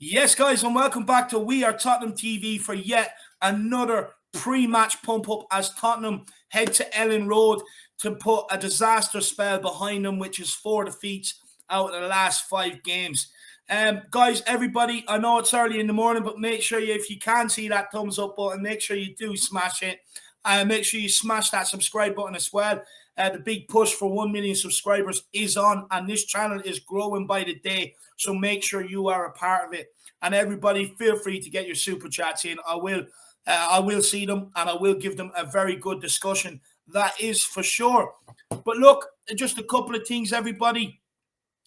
Yes, guys, and welcome back to We Are Tottenham TV for yet another pre-match pump-up as Tottenham head to Ellen Road to put a disaster spell behind them, which is 4 defeats out of the last 5 games. Guys, everybody, I know it's early in the morning, but make sure if you can see that thumbs up button, make sure you do smash it. Make sure you smash that subscribe button as well. The big push for 1 million subscribers is on, and this channel is growing by the day. So make sure you are a part of it. And everybody, feel free to get your super chats in. I will see them, and I will give them a very good discussion. That is for sure. But look, just a couple of things, everybody.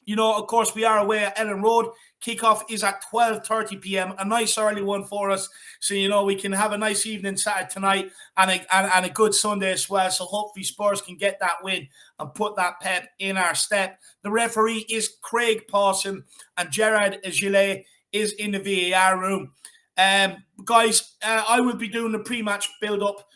You know, of course, we are away at Ellen Road. Kickoff is at 12:30 p.m. A nice early one for us. So, you know, we can have a nice evening Saturday tonight and a good Sunday as well. So hopefully Spurs can get that win and put that pep in our step. The referee is Craig Pawson, and Gerard Gillet is in the VAR room. Guys, I will be doing the pre-match build-up.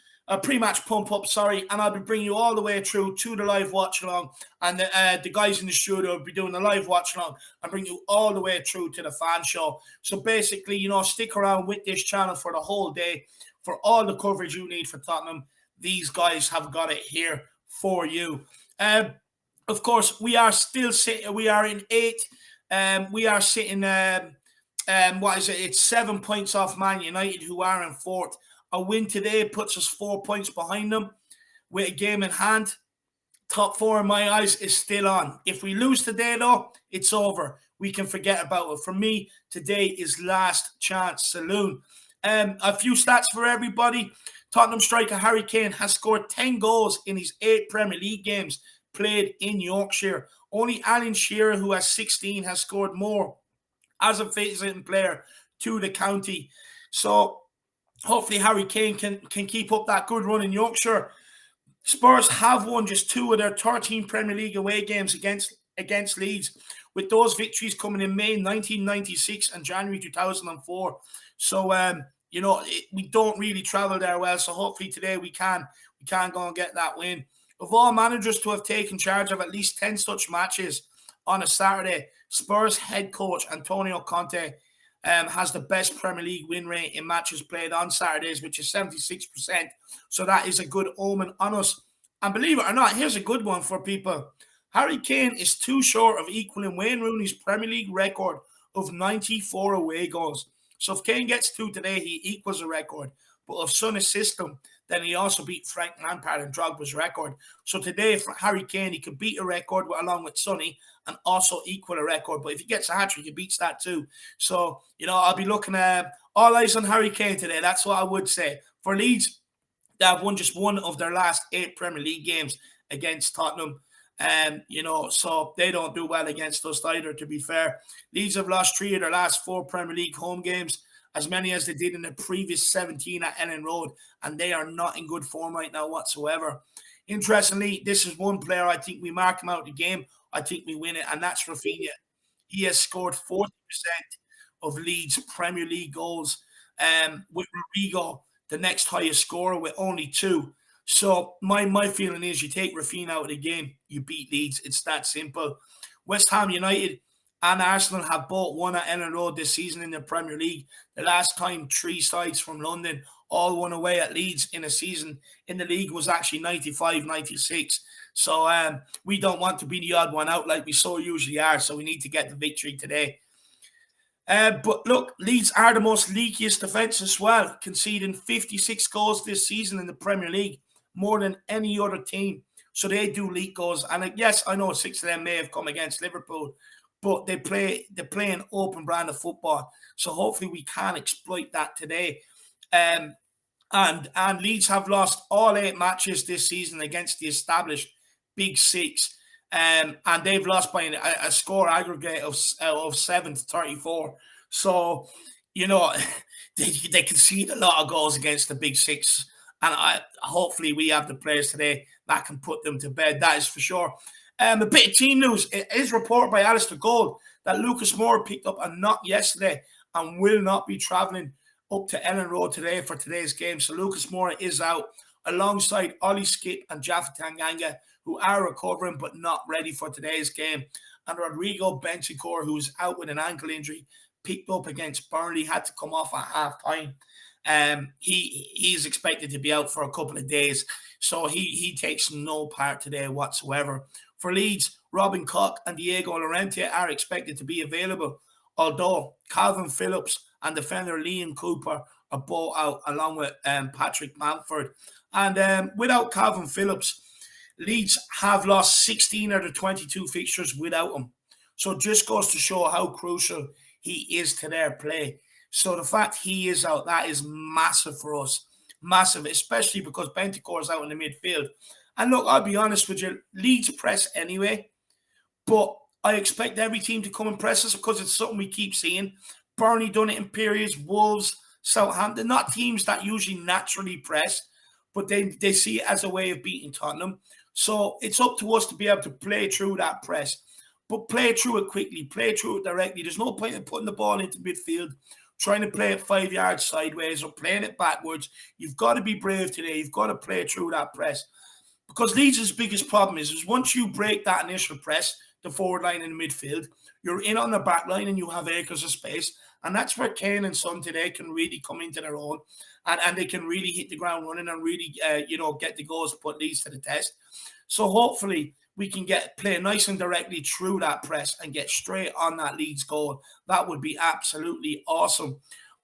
Pre-match pump-up, and I'll be bringing you all the way through to the live watch-along, and the guys in the studio will be doing the live watch-along and bring you all the way through to the fan show. So basically, you know, stick around with this channel for the whole day for all the coverage you need for Tottenham. These guys have got it here for you. Of course, we are still sitting. We are in 8th. We are sitting. What is it? It's 7 points off Man United, who are in 4th. A win today puts us 4 points behind them with a game in hand. Top 4 in my eyes is still on. If we lose today, though, it's over. We can forget about it. For me, today is last chance saloon. A few stats for everybody. Tottenham striker Harry Kane has scored 10 goals in his 8 Premier League games played in Yorkshire. Only Alan Shearer, who has 16, has scored more as a visiting player to the county. So hopefully Harry Kane can keep up that good run in Yorkshire. Spurs have won just 2 of their 13 Premier League away games against Leeds, with those victories coming in May 1996 and January 2004. So, you know, we don't really travel there well. So hopefully today we can go and get that win. Of all managers to have taken charge of at least 10 such matches on a Saturday, Spurs head coach Antonio Conte has the best Premier League win rate in matches played on Saturdays, which is 76%. So that is a good omen on us. And believe it or not, here's a good one for people. Harry Kane is too short of equaling Wayne Rooney's Premier League record of 94 away goals. So if Kane gets 2 today, he equals the record. But if Son assists him, then he also beat Frank Lampard and Drogba's record. So today, for Harry Kane, he could beat a record along with Sonny and also equal a record. But if he gets a hat-trick, he beats that too. So, you know, I'll be looking at all eyes on Harry Kane today. That's what I would say. For Leeds, they have won just 1 of their last 8 Premier League games against Tottenham. You know, so they don't do well against us either, to be fair. Leeds have lost 3 of their last 4 Premier League home games, as many as they did in the previous 17 at Ellen Road, and they are not in good form right now whatsoever. Interestingly, this is one player I think we mark him out of the game. I think we win it, and that's Rafinha. He has scored 40% of Leeds' Premier League goals, with Rodrigo, the next highest scorer, with only 2. So my feeling is you take Rafinha out of the game, you beat Leeds. It's that simple. West Ham United and Arsenal have both won at Ellen Road this season in the Premier League. The last time 3 sides from London all won away at Leeds in a season in the league was actually 95-96. So we don't want to be the odd one out like we so usually are. So we need to get the victory today. But look, Leeds are the most leakiest defence as well, conceding 56 goals this season in the Premier League, more than any other team. So they do leak goals. And yes, I know 6 of them may have come against Liverpool, but they play an open brand of football. So hopefully we can exploit that today. And Leeds have lost all 8 matches this season against the established Big 6. And they've lost by a score aggregate of 7-34. So, you know, they concede a lot of goals against the Big 6. And hopefully we have the players today that can put them to bed. That is for sure. A bit of team news. It is reported by Alistair Gold that Lucas Moura picked up a knock yesterday and will not be travelling up to Ellen Road today for today's game. So Lucas Moura is out alongside Ollie Skip and Jaffa Tanganga, who are recovering but not ready for today's game. And Rodrigo Bentancur, who's out with an ankle injury, picked up against Burnley, had to come off at half time. He's expected to be out for a couple of days, so he takes no part today whatsoever. For Leeds, Robin Koch and Diego Llorente are expected to be available, although Calvin Phillips and defender Liam Cooper are both out, along with Patrick Bamford. And without Calvin Phillips, Leeds have lost 16 out of 22 fixtures without him. So it just goes to show how crucial he is to their play. So the fact he is out, that is massive for us. Massive, especially because Bentancur is out in the midfield. And look, I'll be honest with you, Leeds press anyway, but I expect every team to come and press us because it's something we keep seeing. Burnley done it in periods, Wolves, Southampton, not teams that usually naturally press, but they see it as a way of beating Tottenham. So it's up to us to be able to play through that press, but play through it quickly, play through it directly. There's no point in putting the ball into midfield, trying to play it 5 yards sideways or playing it backwards. You've got to be brave today. You've got to play through that press. Because Leeds' biggest problem is once you break that initial press, the forward line in the midfield, you're in on the back line and you have acres of space. And that's where Kane and Son today can really come into their own, and they can really hit the ground running and really, get the goals to put Leeds to the test. So hopefully we can play nice and directly through that press and get straight on that Leeds goal. That would be absolutely awesome.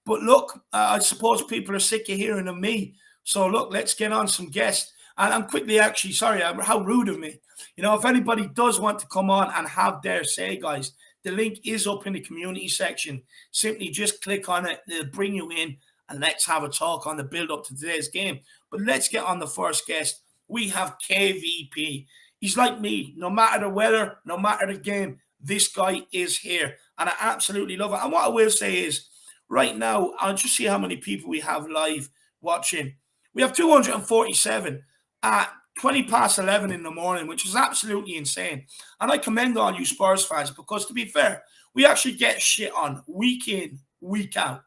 But look, I suppose people are sick of hearing of me. So look, let's get on some guests. And I'm quickly, actually, sorry, how rude of me. If anybody does want to come on and have their say, guys, the link is up in the community section. Simply just click on it. They'll bring you in and let's have a talk on the build-up to today's game. But let's get on the first guest. We have KVP. He's like me. No matter the weather, no matter the game, this guy is here. And I absolutely love it. And what I will say is, right now, I'll just see how many people we have live watching. We have 247 at 20 past 11 in the morning, which is absolutely insane. And I commend all you Spurs fans because, to be fair, we actually get shit on week in, week out.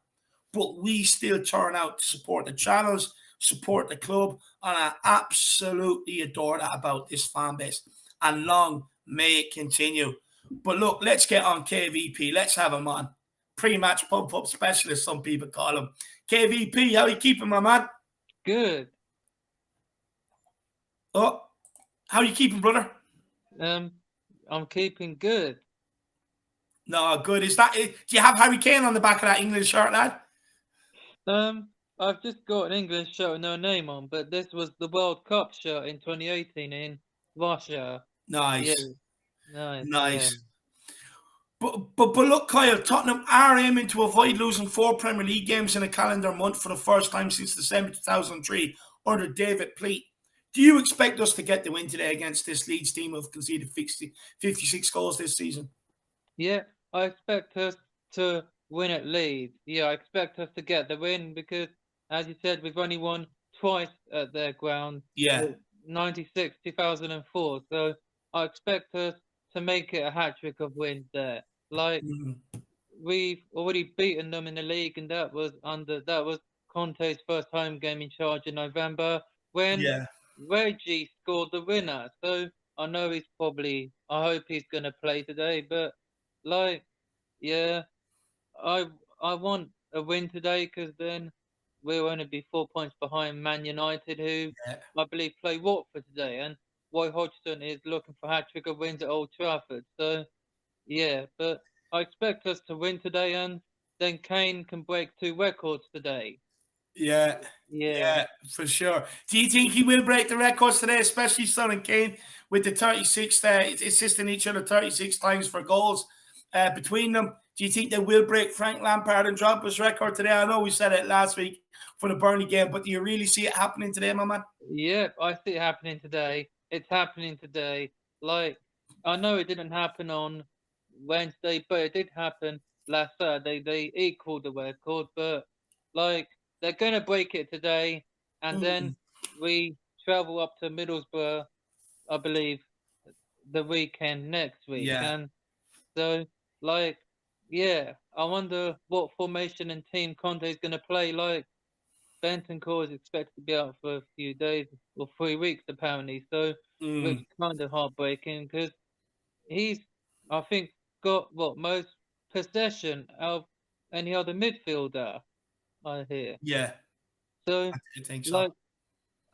But we still turn out to support the channels, support the club, and I absolutely adore that about this fan base. And long may it continue. But look, let's get on KVP. Let's have him on. Pre-match pump-up specialist, some people call him. KVP, how you keeping, my man? Good. Oh, how you keeping, brother? I'm keeping good. No, good. Is that it? Do you have Harry Kane on the back of that England shirt, lad? I've just got an English shirt with no name on, but this was the World Cup shirt in 2018 in Russia. Yeah, Nice. nice. Yeah, Nice. But look, Kyle, Tottenham are aiming to avoid losing 4 Premier League games in a calendar month for the first time since December 2003 under David Pleat. Do you expect us to get the win today against this Leeds team who have conceded 56 goals this season? yeah. I expect us to win at Leeds. Yeah, I expect us to get the win because, as you said, we've only won twice at their ground. Yeah. 96, 2004. So I expect us to make it a hat trick of wins there. Like, we've already beaten them in the league, and that was Conte's first home game in charge in November when Yeah. Reggie scored the winner. So I know I hope he's gonna play today, but like, yeah, I I want a win today because then we'll only be 4 points behind Man United, who Yeah. I believe play Watford today, and Roy Hodgson is looking for hat trick of wins at Old Trafford. So yeah, but I expect us to win today, and then Kane can break 2 records today. Yeah, Yeah, yeah, for sure. Do you think he will break the records today, especially Son and Kane with the 36, assisting each other 36 times for goals between them? Do you think they will break Frank Lampard and Drogba's record today? I know we said it last week for the Burnley game, but do you really see it happening today, my man? yeah, I see it happening today. It's happening today. Like, I know it didn't happen on Wednesday, but it did happen last Saturday. They equaled the record, but like they're gonna break it today, and then Mm, we travel up to Middlesbrough, I believe, the weekend next week. yeah, And so, like, yeah, I wonder what formation and team Conte's gonna play. Like, Bentancur is expected to be out for a few days or 3 weeks apparently. So, which mm, is kind of heartbreaking because he's, I think, got what most possession out of any other midfielder, I hear. Yeah, So, I think so. like,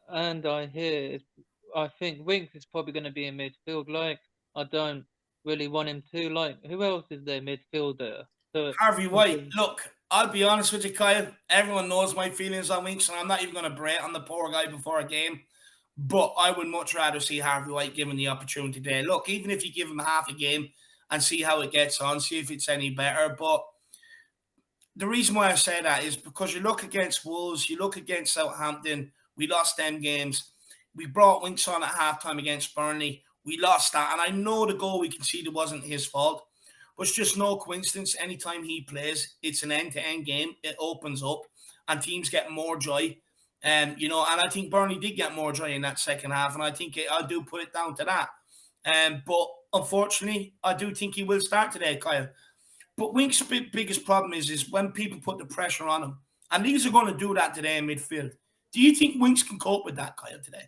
and I think Winks is probably going to be in midfield. Like, I don't really want him to. Like, who else is their midfielder? So, Harvey White. Look, I'll be honest with you, Kyle. Everyone knows my feelings on Winks, and I'm not even going to berate on the poor guy before a game. But I would much rather see Harvey White given the opportunity there. Look, even if you give him half a game and see how it gets on, see if it's any better. But the reason why I say that is because you look against Wolves, you look against Southampton, we lost them games. We brought Winks on at halftime against Burnley. We lost that. And I know the goal we conceded wasn't his fault, but it's just no coincidence. Anytime he plays, it's an end-to-end game. It opens up and teams get more joy. And I think Burnley did get more joy in that second half. And I think I do put it down to that. But unfortunately, I do think he will start today, Kyle. But Winks' biggest problem is when people put the pressure on him. And Leeds are going to do that today in midfield. Do you think Winks can cope with that, Kyle, today?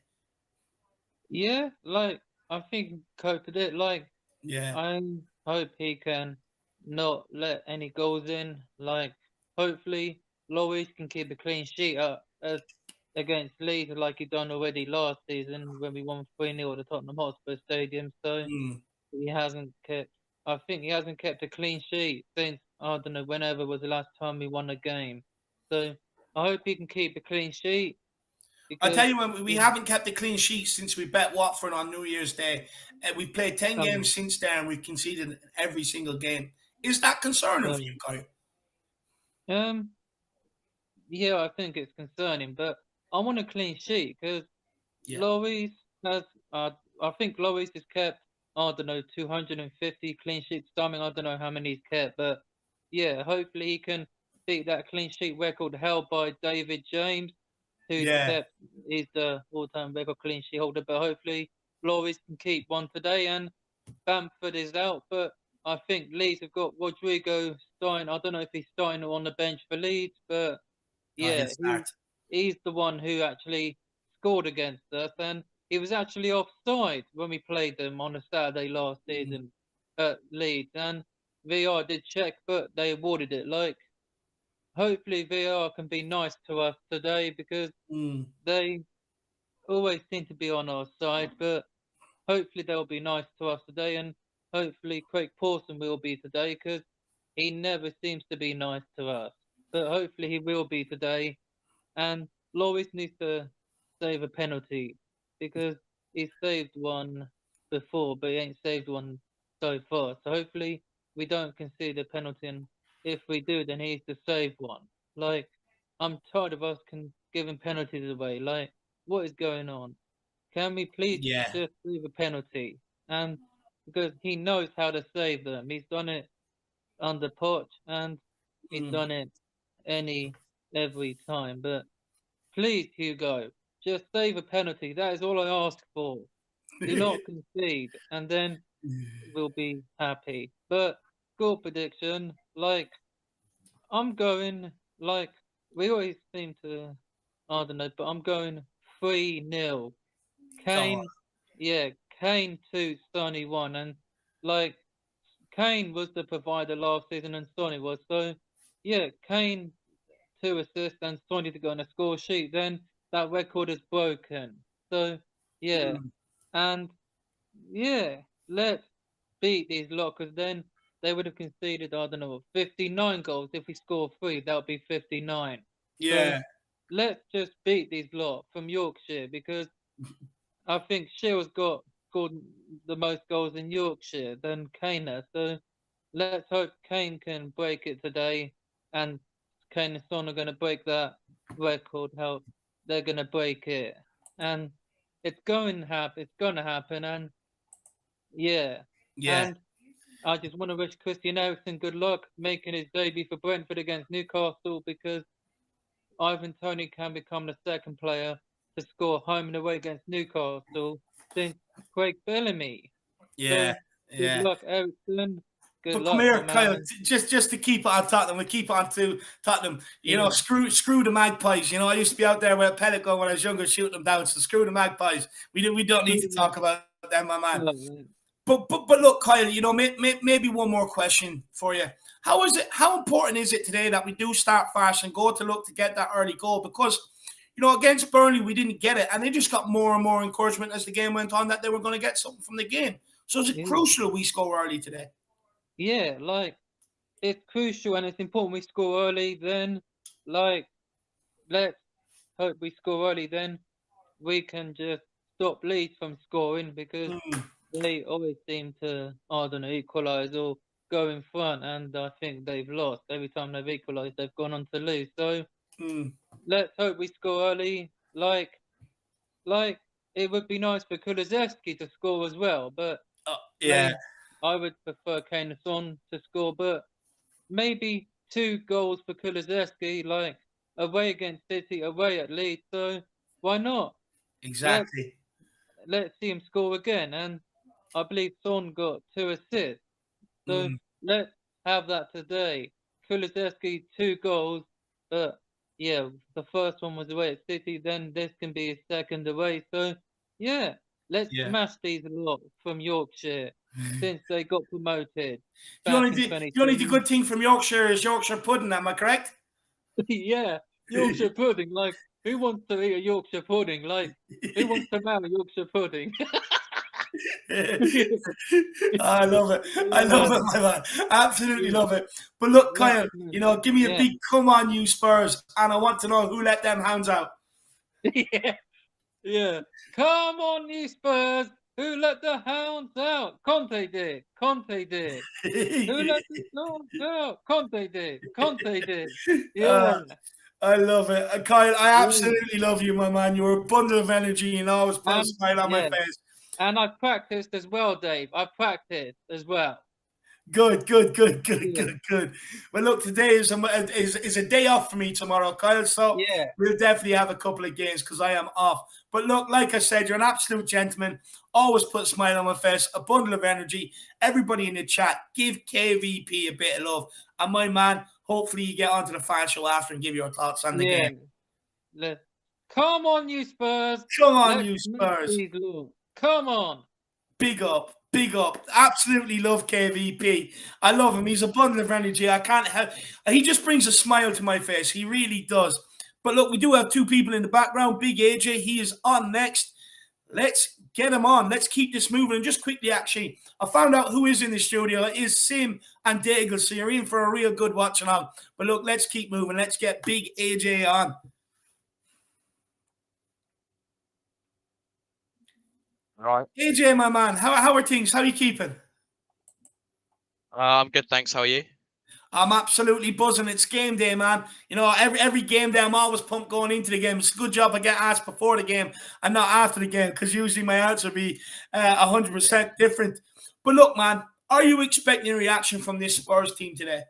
yeah, like, I think cope with it. Like, Yeah. I hope he can not let any goals in. Like, hopefully, Loris can keep a clean sheet up as against Leeds, like he done already last season when we won 3-0 at the Tottenham Hotspur Stadium. So Mm. he hasn't kept. I think he hasn't kept a clean sheet since I don't know whenever was the last time we won a game. So I hope he can keep a clean sheet I because tell you, when we haven't kept a clean sheet since we bet Watford on New Year's Day. We've played 10 um, games since then, and we've conceded every single game. Is that concerning for you, um, Kyle? um yeah, I think it's concerning, but I want a clean sheet because Yeah. Loris has, I think Loris has kept, I don't know, 250 clean sheets. I mean, I don't know how many he's kept, but yeah, hopefully he can beat that clean sheet record held by David James, who's Yeah. kept, he's the all-time record clean sheet holder. But hopefully Loris can keep one today, and Bamford is out. But I think Leeds have got Rodrigo starting. I don't know if he's starting on the bench for Leeds, but Oh, he'll yeah, start. he's the one who actually scored against us, and he was actually offside when we played them on a Saturday last Mm. season at Leeds, and VR did check, but they awarded it. Like, hopefully VR can be nice to us today because Mm. they always seem to be on our side, but hopefully they'll be nice to us today, and hopefully Craig Pawson will be today because he never seems to be nice to us. But hopefully he will be today, and Loris needs to save a penalty because he saved one before, but he ain't saved one so far. So hopefully we don't concede a penalty, and if we do, then he needs to save one. Like, I'm tired of us giving penalties away. Like, what is going on? Can we please Yeah. just leave a penalty? And because he knows how to save them, he's done it under Poch, and he's Mm. done it every time. But please, Hugo, just save a penalty. That is all I ask for. Do not concede, and then we'll be happy. But score prediction, like, I'm going, like, we always seem to, I don't know, but I'm going 3-0. God. Kane, yeah, Kane 2, Sonny 1. And, like, Kane was the provider last season and Sonny was. So, yeah, Kane 2 assists and Sonny to go on a score sheet, then that record is broken. So, yeah. Mm. And, yeah, let's beat these lot because then they would have conceded, I don't know, 59 goals. If we score 3, that would be 59. So, Yeah. let's just beat these lot from Yorkshire because I think Shield's got scored the most goals in Yorkshire than Kane has. So let's hope Kane can break it today, and Kane and Son are going to break that record. How they're going to break it, and it's going to happen. It's going to happen, and yeah, Yeah. and I just want to wish Christian Eriksen good luck making his debut for Brentford against Newcastle because Ivan Toney can become the second player to score home and away against Newcastle since Craig Bellamy. Yeah. So good Yeah. luck, Ericsson. Good But come luck, my here, Kyle. man. Just to keep it on Tottenham, we keep on to Tottenham. Yeah. Screw the Magpies. I used to be out there with a pelican when I was younger, shooting them down. So screw the Magpies. We don't need to talk about them, my man. But look, Kyle. Maybe one more question for you. How important is it today that we do start fast and go to look to get that early goal? Because, against Burnley, we didn't get it. And they just got more and more encouragement as the game went on that they were going to get something from the game. So is it crucial we score early today? Yeah, like, it's crucial and it's important we score early. Then, like, let's hope we score early. Then we can just stop Leeds from scoring because they always seem to, I don't know, equalise or go in front, and I think they've lost. Every time they've equalised, they've gone on to lose. So let's hope we score early. Like it would be nice for Kulusevski to score as well, but Yeah, I would prefer Kane and Son to score, but maybe 2 goals for Kulusevski, like away against City, away at Leeds. So why not? Let's exactly. let's see him score again. And I believe Son got 2 assists. So let's have that today. Kulusevski 2 goals, but yeah, the first one was away at City. Then this can be his second away. So yeah, let's Yeah. smash these lot from Yorkshire since they got promoted The back only, in the only 2020. good thing from Yorkshire is Yorkshire pudding. Am I correct? Yeah, Yorkshire pudding. Like, who wants to eat a Yorkshire pudding? Like, who wants to marry Yorkshire pudding? I love it. I love Yeah, it, my man. Absolutely yeah. love it. But look, Let's Kyle, smash. give me a Yeah, big come on, you Spurs. And I want to know who let them hounds out. yeah, yeah. Come on, you Spurs. Who let the hounds out? Conte did. Conte did. Who let the hounds out? Conte did. Conte did. Yeah, I love it. Kyle, I yeah. absolutely love you, my man. You're a bundle of energy and always put a And smile on my yeah, face. and I practiced as well, Dave. I practiced as well. Good, good, good, good, Yeah, good, good. Well, look, today is a day off for me tomorrow, Kyle. So yeah, we'll definitely have a couple of games because I am off. But look, like I said, you're an absolute gentleman. Always put a smile on my face, a bundle of energy. Everybody in the chat, give KVP a bit of love. And my man, hopefully you get onto the fan show after and give your thoughts on the yeah. game. Let Come on, you Spurs. Come on, Let's you smash Spurs. these lot. Come on. Big up, big up. Absolutely love KVP. I love him. He's a bundle of energy. I can't help. He just brings a smile to my face. He really does. But look, we do have 2 people in the background. Big AJ, he is on next. Let's get him on. Let's keep this moving. And just quickly, actually, I found out who is in the studio. It is Sim and Daigle. So you're in for a real good watch along. But look, let's keep moving. Let's get Big AJ on. Right. AJ, my man, how are things? How are you keeping? I'm good, thanks. How are you? I'm absolutely buzzing. It's game day, man. Every game day, I'm always pumped going into the game. It's a good job I get asked before the game and not after the game because usually my answer be 100% different. But look, man, are you expecting a reaction from this Spurs team today?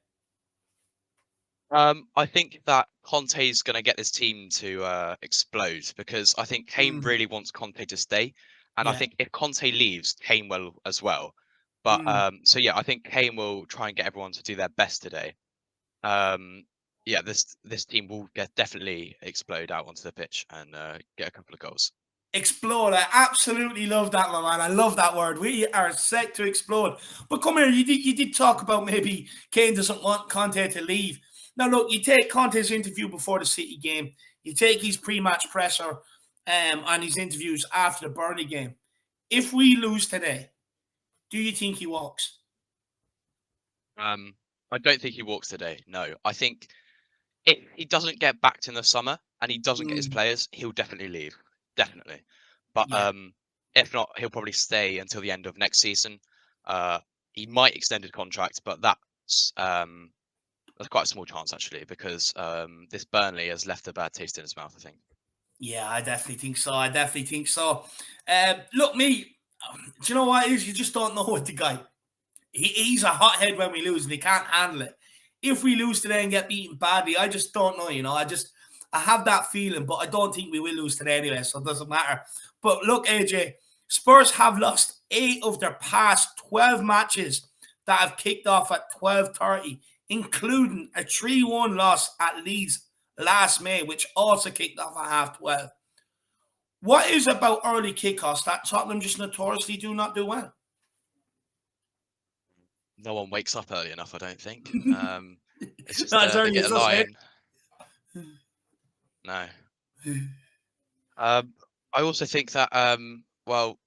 I think that Conte's going to get this team to explode because I think Kane really wants Conte to stay, and I Yeah. think if Conte leaves, Kane will as well. But so yeah, I think Kane will try and get everyone to do their best today. Yeah, this team will definitely explode out onto the pitch and get a couple of goals. Explode. I absolutely love that, my man. I love that word. We are set to explode. But come here, you did talk about maybe Kane doesn't want Conte to leave. Now, look, you take Conte's interview before the City game. You take his pre-match presser and his interviews after the Burnley game. If we lose today, do you think he walks? I don't think he walks today. No, I think if he doesn't get backed in the summer and he doesn't get his players, he'll definitely leave. Definitely. But Yeah. if not, he'll probably stay until the end of next season. He might extend his contract, but that's quite a small chance actually because this Burnley has left a bad taste in his mouth, I think. Yeah, I definitely think so. I definitely think so. Look, me, do you know what it is? You just don't know with the guy. He's a hothead when we lose and he can't handle it. If we lose today and get beaten badly, I just don't know, I have that feeling, but I don't think we will lose today anyway, so it doesn't matter. But look, AJ, Spurs have lost 8 of their past 12 matches that have kicked off at 12:30, including a 3-1 loss at Leeds last May, which also kicked off at 12:30. What is about early kickoffs that Tottenham just notoriously do not do well? no one wakes up early enough, I don't think. It's just Not as they early get as a us, lie eh? in. No. Um, I also think that well,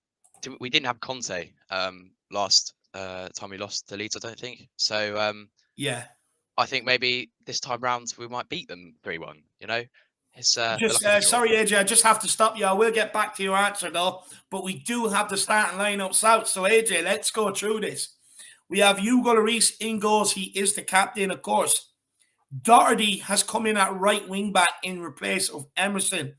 we didn't have Conte last time we lost to Leeds, I don't think. So Yeah. I think maybe this time round we might beat them 3-1. You know, it's the Just luck of the draw. sorry, AJ, I just have to stop you. I will get back to your answer though, but we do have the starting lineups out. So AJ, let's go through this. We have Hugo Lloris in goals. He is the captain, of course. Doherty has come in at right wing back in replace of Emerson,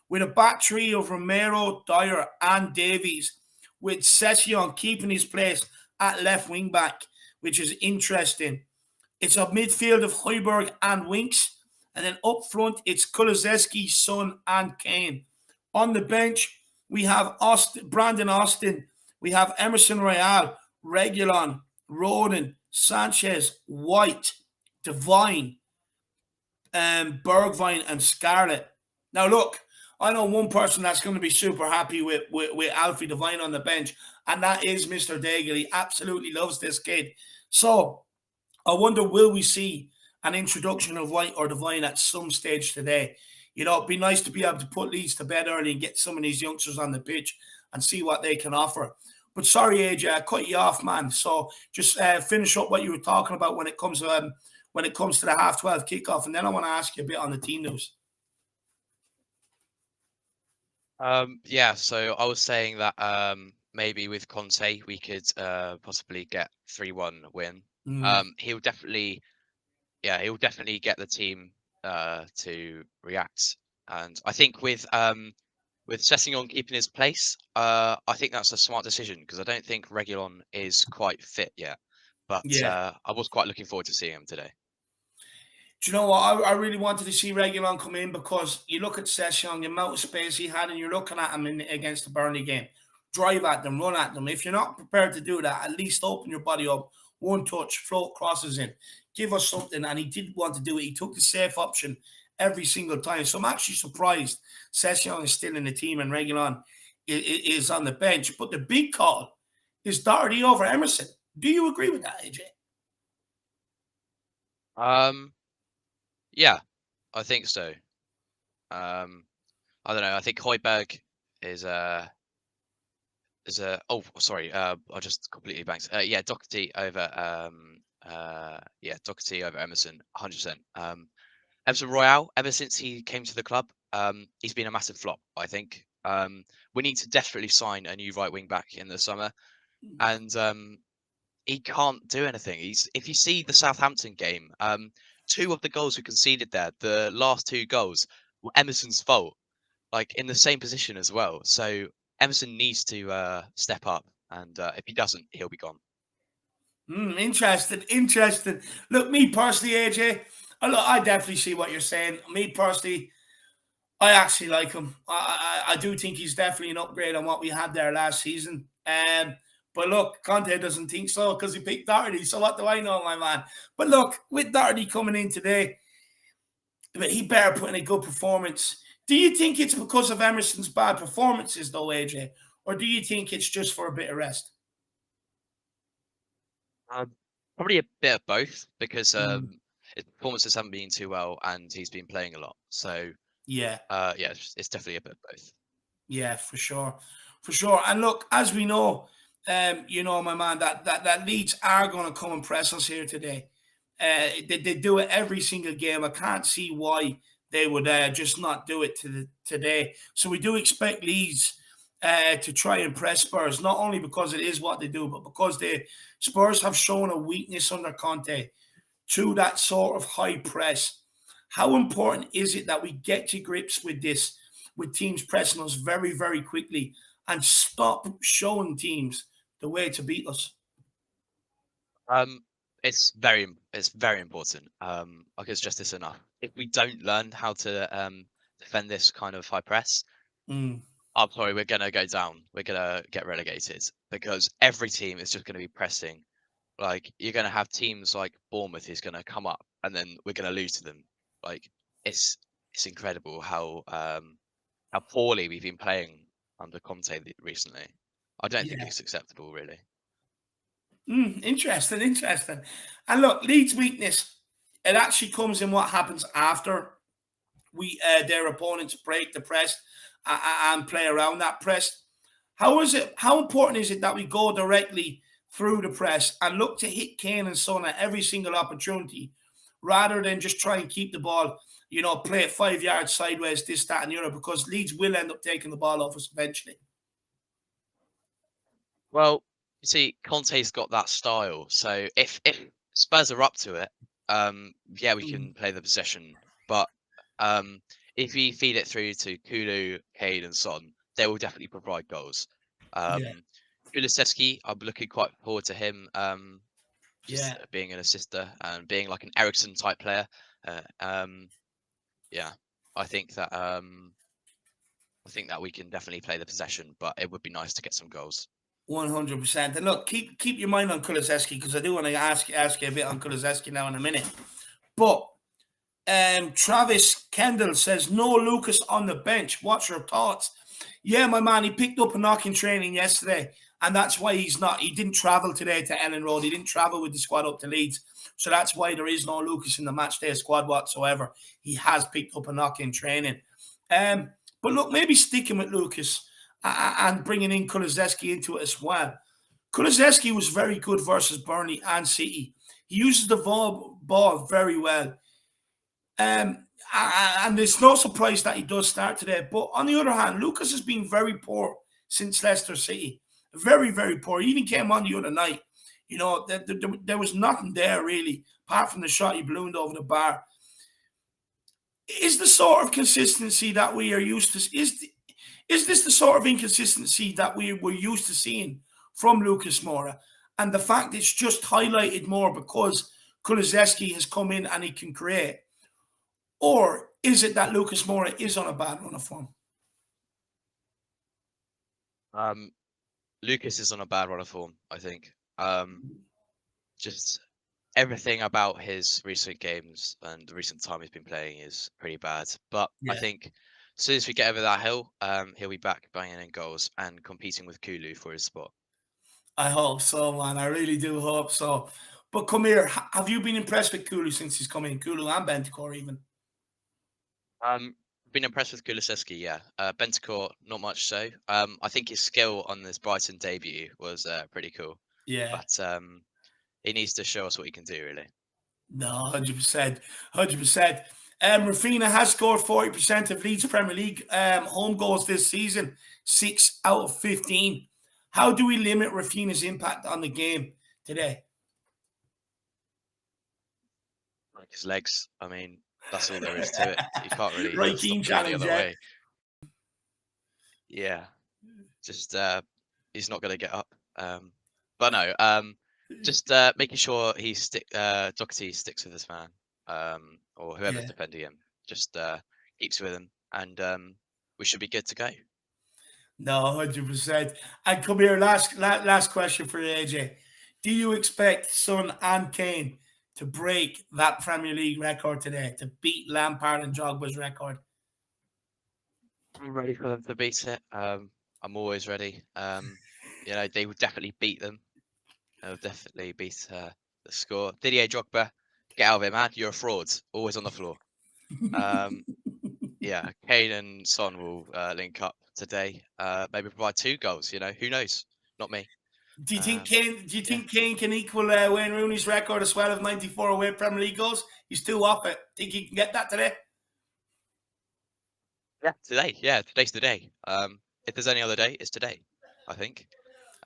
with a back three of Romero, Dyer, and Davies, with Session keeping his place at left wing back, which is interesting. It's a midfield of Højbjerg and Winks. And then up front, it's Kulusevski, Son, and Kane. On the bench, we have Brandon Austin. We have Emerson Royale, Regulon, Roden, Sanchez, White, Devine, Bergvine, and Scarlett. Now, look, I know one person that's going to be super happy with Alfie Devine on the bench, and that is Mr. Daigle. He absolutely loves this kid. So, I wonder, will we see an introduction of White or Devine at some stage today? You know, it'd be nice to be able to put Leeds to bed early and get some of these youngsters on the pitch and see what they can offer. But sorry, AJ, I cut you off, man. So just finish up what you were talking about when it comes to the 12:30 kickoff, and then I want to ask you a bit on the team news. Yeah, so I was saying that maybe with Conte we could possibly get 3-1 win. He'll definitely get the team to react, and I think with Sessengon keeping his place, I think that's a smart decision because I don't think Reguilon is quite fit yet. But Yeah. I was quite looking forward to seeing him today. Do you know what? I really wanted to see Reguilon come in because you look at Session, the amount of space he had, and you're looking at him against the Burnley game. Drive at them, run at them. If you're not prepared to do that, at least open your body up, one touch, float crosses in, give us something. And he did want to do it. He took the safe option every single time. So I'm actually surprised Session is still in the team and Reguilon is on the bench. But the big call is Doherty over Emerson. Do you agree with that, AJ? Yeah, I think so. I don't know. I think Højbjerg is oh sorry, I just completely blanked. Yeah, Doherty over Doherty over Emerson, 100%. Emerson Royale, ever since he came to the club, he's been a massive flop, I think. We need to desperately sign a new right wing back in the summer, and he can't do anything. If you see the Southampton game, 2 of the goals we conceded there, the last 2 goals were Emerson's fault, like in the same position as well. So Emerson needs to step up, and if he doesn't, he'll be gone. Interesting. Look, me personally, AJ, I definitely see what you're saying. Me personally, I actually like him. I do think he's definitely an upgrade on what we had there last season. But look, Conte doesn't think so because he picked Doherty. So what do I know, my man? But look, with Doherty coming in today, he better put in a good performance. Do you think it's because of Emerson's bad performances, though, AJ? Or do you think it's just for a bit of rest? Probably a bit of both because Mm, his performances haven't been too well, and he's been playing a lot. So yeah. yeah, it's definitely a bit of both. Yeah, for sure, for sure. And look, as we know, my man, that Leeds are going to come and press us here today. They do it every single game. I can't see why they would just not do it today. So we do expect Leeds to try and press Spurs, not only because it is what they do, but because the Spurs have shown a weakness under Conte to that sort of high press. How important is it that we get to grips with this, with teams pressing us very, very quickly and stop showing teams the way to beat us? Um, it's very important. I can stress this enough. If we don't learn how to defend this kind of high press, Mm, I'm sorry, we're gonna go down. We're gonna get relegated because every team is just gonna be pressing. Like you're gonna have teams like Bournemouth is gonna come up, and then we're gonna lose to them. Like it's incredible how poorly we've been playing under Conte recently. I don't think yeah. it's acceptable, really. Interesting, interesting. And look, Leeds' weakness, it actually comes in what happens after their opponents break the press and play around that press. How important is it that we go directly through the press and look to hit Kane and Son at every single opportunity rather than just try and keep the ball, play it 5 yards sideways, this, that, and the other, because Leeds will end up taking the ball off us eventually. Well, you see, Conte's got that style. So if Spurs are up to it, yeah, we can play the possession. But if we feed it through to Kulu, Cade, and Son, they will definitely provide goals. Yeah. Kulusevski, I'm looking quite forward to him. Just Yeah. being an assister and being like an Ericsson type player. Yeah, I think that we can definitely play the possession, but it would be nice to get some goals. 100%. And look, keep your mind on Kulusevski, because I do want to ask you a bit on Kulusevski now in a minute. But Travis Kendall says, no Lucas on the bench. What's your thoughts? Yeah, my man, he picked up a knock in training yesterday, and that's why he didn't travel today to Ellen Road. He didn't travel with the squad up to Leeds. So that's why there is no Lucas in the matchday squad whatsoever. He has picked up a knock in training. But look, maybe sticking with Lucas and bringing in Kulusevski into it as well. Kulusevski was very good versus Burnley and City. He uses the ball very well. And it's no surprise that he does start today. But on the other hand, Lucas has been very poor since Leicester City. Very, very poor. He even came on the other night. There was nothing there really, apart from the shot he ballooned over the bar. Is the sort of consistency that we are used to? Is this the sort of inconsistency that we were used to seeing from Lucas Moura? And the fact it's just highlighted more because Kulusevski has come in and he can create? Or is it that Lucas Moura is on a bad run of form? Lucas is on a bad run of form, I think. Just everything about his recent games and the recent time he's been playing is pretty bad. But I think as soon as we get over that hill, he'll be back banging in goals and competing with Kulu for his spot. I hope so, man. I really do hope so. But come here, have you been impressed with Kulu since he's come in? Kulu and Bentancur even? Been impressed with Kulusevski, yeah. Bentancur, not much so. I think his skill on this Brighton debut was pretty cool. Yeah. But he needs to show us what he can do, really. No, 100%. 100%. Rafinha has scored 40% of Leeds Premier League home goals this season, 6 out of 15. How do we limit Rafinha's impact on the game today? Like his legs. I mean, that's all there is to it. You can't really Right, stop team it any challenge, other way. Yeah. Just he's not gonna get up. But no, just making sure Doherty sticks with this man, or whoever's defending him, just keeps with him, and we should be good to go. No, 100%. And come here, last question for you, AJ. Do you expect Son and Kane to break that Premier League record today, to beat Lampard and Drogba's record? I'm ready for them to beat it. I'm always ready. They would definitely beat them. They'll definitely beat the score. Didier Drogba, get out of it, man. You're a fraud. Always on the floor. Yeah, Kane and Son will link up today. Maybe provide 2 goals. Who knows? Not me. Do you think Kane can equal Wayne Rooney's record as well of 94 away Premier League goals? He's 2 off it. Think he can get that today? Yeah, today. Yeah, today's the day. If there's any other day, it's today, I think.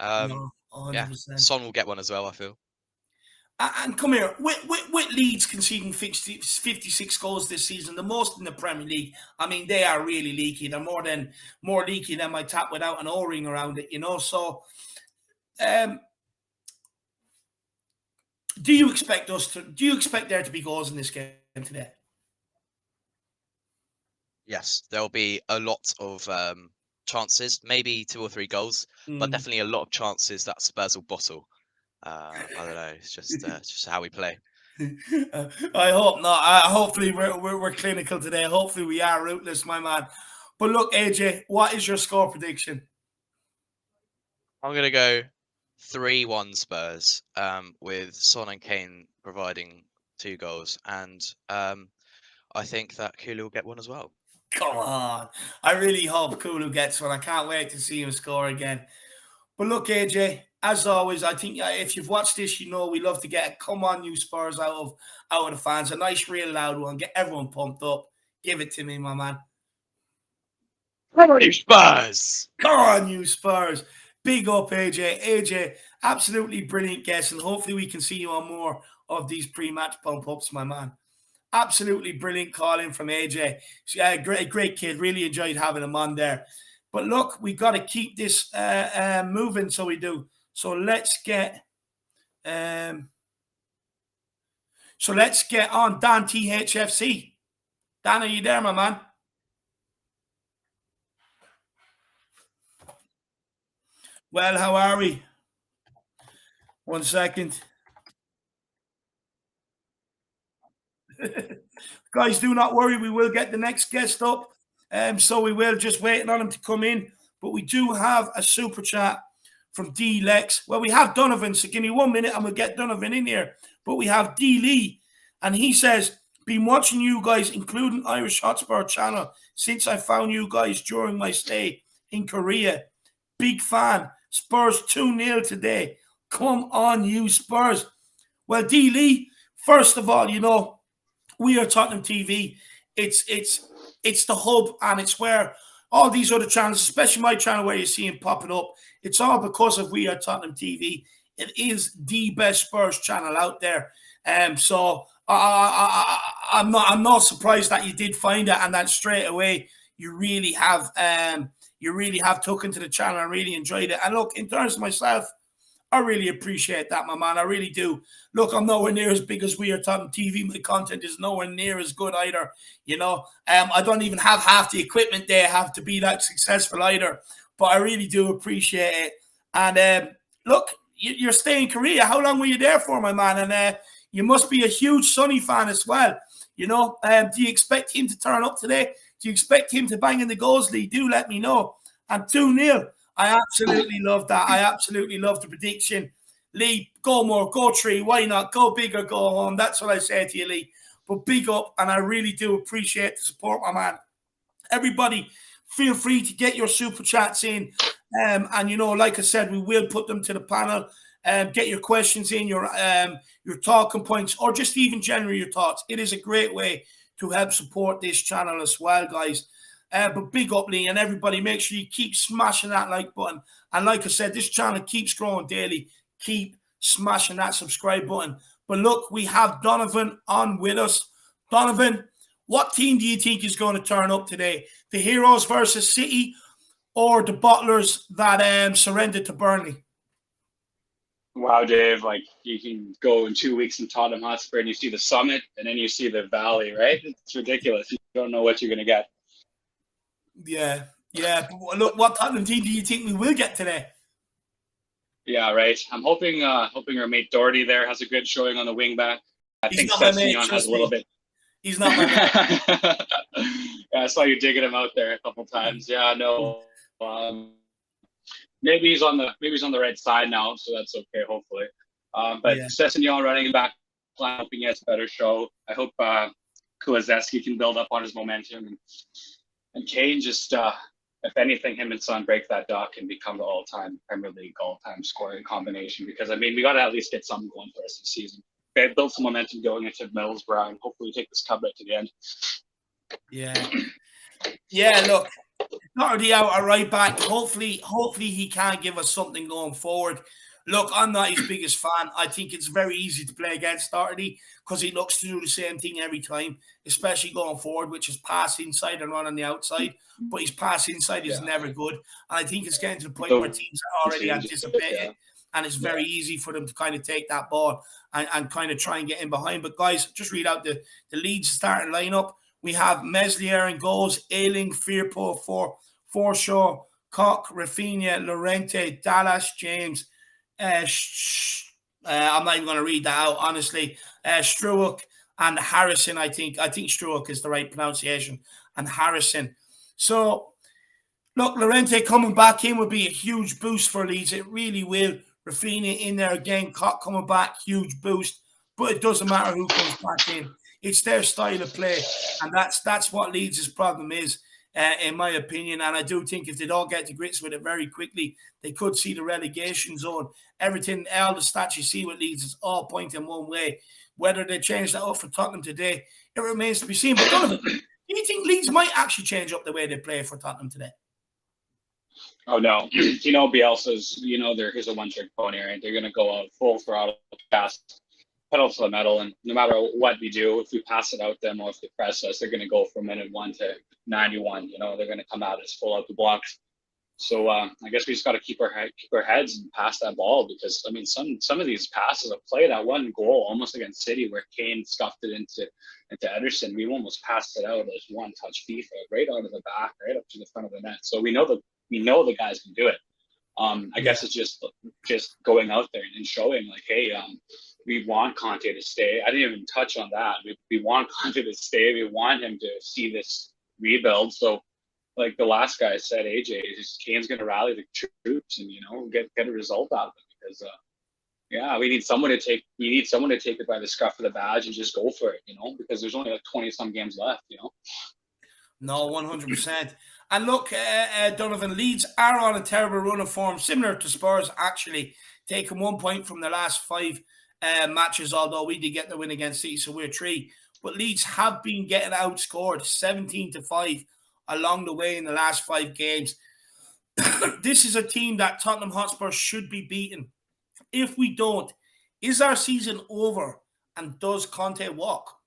No, 100%. Yeah, Son will get one as well, I feel. And come here, with Leeds conceding 56 goals this season, the most in the Premier League. I mean, they are really leaky. They're more leaky than my tap without an O-ring around it, So, do you expect there to be goals in this game today? Yes, there'll be a lot of chances, maybe 2 or 3 goals, but definitely a lot of chances that Spurs will bottle. I don't know. It's just how we play. I hope not. Hopefully we're clinical today. Hopefully we are ruthless, my man. But look, AJ, what is your score prediction? I'm gonna go 3-1 Spurs, with Son and Kane providing 2 goals, and I think that Kulu will get one as well. Come on. I really hope Kulu gets one. I can't wait to see him score again. But look, AJ, as always, I think if you've watched this, you know we love to get a come on you Spurs out of the fans. A nice, real loud one. Get everyone pumped up. Give it to me, my man. Come on, you Spurs! Come on, you Spurs. Big up, AJ. AJ, absolutely brilliant guest, and hopefully we can see you on more of these pre-match pump-ups, my man. Absolutely brilliant calling from AJ. Great kid. Really enjoyed having him on there. But look, we got to keep this moving, so we do. So let's get on Dan HFC. Dan, are you there, my man? Well, how are we? 1 second. Guys, do not worry. We will get the next guest up. So we will, just waiting on him to come in. But we do have a super chat from D Lex. Well, we have Donovan, so give me 1 minute and we'll get Donovan in here. But we have D Lee, and he says, been watching you guys, including Irish Hotspur channel, since I found you guys during my stay in Korea. Big fan. Spurs 2-0 today. Come on, you Spurs. Well, D Lee, first of all, you know, We Are Tottenham TV. It's the hub, and it's where all these other channels, especially my channel where you see him popping up, it's all because of We Are Tottenham TV. It is the best Spurs channel out there. So I'm not surprised that you did find it, and that straight away you really have taken to the channel and really enjoyed it. And look, in terms of myself, I really appreciate that, my man. I really do. Look, I'm nowhere near as big as We Are Tottenham TV. My content is nowhere near as good either. You know, I don't even have half the equipment they have to be that successful either. But I really do appreciate it. And look, you're staying in Korea. How long were you there for, my man? And you must be a huge Sonny fan as well. You know, do you expect him to turn up today? Do you expect him to bang in the goals lead? Do let me know. And 2-0. I absolutely love that. I absolutely love the prediction. Lee, go more, go 3. Why not? Go big or go home. That's what I say to you, Lee. But big up, and I really do appreciate the support, my man. Everybody, feel free to get your super chats in. And, you know, like I said, we will put them to the panel. Get your questions in, your talking points, or just even generally your thoughts. It is a great way to help support this channel as well, guys. But big up, Lee, and everybody, make sure you keep smashing that like button. And like I said, this channel keeps growing daily. Keep smashing that subscribe button. But look, we have Donovan on with us. Donovan, what team do you think is going to turn up today? The Heroes versus City, or the Bottlers that surrendered to Burnley? Wow, Dave, like you can go in 2 weeks in Tottenham Hotspur and you see the summit and then you see the valley, right? It's ridiculous. You don't know what you're going to get. Yeah. But look, what Tottenham team do you think we will get today? Yeah, right. I'm hoping our mate Doherty there has a good showing on the wing back. I think Sessengon has a little bit. He's not my mate. Yeah, I saw you digging him out there a couple times. Yeah, no. Maybe he's on the right side now, so that's okay, hopefully. But yeah. Sessengon running back, hoping he has a better show. I hope Kulizeski can build up on his momentum, and Kane just, if anything, him and Son break that duck and become the all-time Premier League all-time scoring combination. Because I mean, we got to at least get something going for us this season. Okay, build some momentum going into Middlesbrough, and hopefully take this comeback to the end. Yeah. Look, Doherty out at right back. Hopefully he can give us something going forward. Look, I'm not his biggest fan. I think it's very easy to play against Doherty because he looks to do the same thing every time, especially going forward, which is pass inside and run on the outside. But his pass inside is never good. And I think it's getting to the point where teams are already anticipating, and it's very easy for them to kind of take that ball and kind of try and get in behind. But guys, just read out the Leeds starting lineup. We have Meslier in goals, Ayling, Firpo, Forshaw, Koch, Rafinha, Llorente, Dallas, James. I'm not even going to read that out, honestly. Struijk and Harrison, I think Struijk is the right pronunciation, and Harrison. So, look, Llorente coming back in would be a huge boost for Leeds. It really will. Rafinha in there again, Koch coming back, huge boost. But it doesn't matter who comes back in. It's their style of play, and that's what Leeds' problem is, in my opinion. And I do think if they don't get to grips with it very quickly, they could see the relegation zone. Everything, all the stats you see with Leeds is all pointing one way. Whether they change that up for Tottenham today, it remains to be seen. But Donovan, do you think Leeds might actually change up the way they play for Tottenham today? Oh no, Bielsa's, here's a one-trick pony, right? They're gonna go out full throttle, fast, pedal to the metal, and no matter what we do, if we pass it out them or if they press us, they're gonna go from minute 1 to 91. They're gonna come at us full out the blocks. So I guess we just got to keep our heads and pass that ball, because I mean some of these passes have played that one goal almost against City where Kane stuffed it into Ederson. We almost passed it out as one touch FIFA right out of the back, right up to the front of the net. So we know the guys can do it. I guess it's just going out there and showing like, hey, we want Conte to stay. I didn't even touch on that. We want Conte to stay. We want him to see this rebuild. So, like the last guy said, AJ, Kane's going to rally the troops and get a result out of it, because we need someone to take it by the scruff of the badge and just go for it, because there's only like 20 some games left, No, 100%. And look, Donovan, Leeds are on a terrible run of form, similar to Spurs, actually, taking 1 point from the last 5 matches, although we did get the win against City, so we're 3. But Leeds have been getting outscored 17-5 along the way in the last 5 games. This is a team that Tottenham Hotspur should be beaten. If we don't, is our season over, and does Conte walk?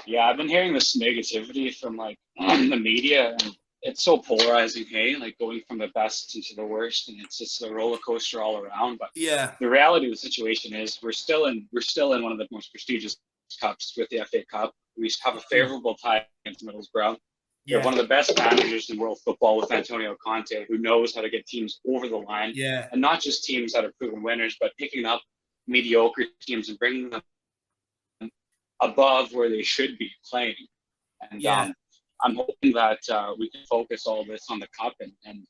Yeah, I've been hearing this negativity from like the media, and it's so polarizing, hey, like going from the best into the worst, and it's just a roller coaster all around. But yeah, the reality of the situation is we're still in one of the most prestigious cups with the FA Cup. We have a favorable tie against Middlesbrough. We have one of the best managers in world football with Antonio Conte, who knows how to get teams over the line, and not just teams that are proven winners, but picking up mediocre teams and bringing them above where they should be playing. And I'm hoping that we can focus all this on the cup and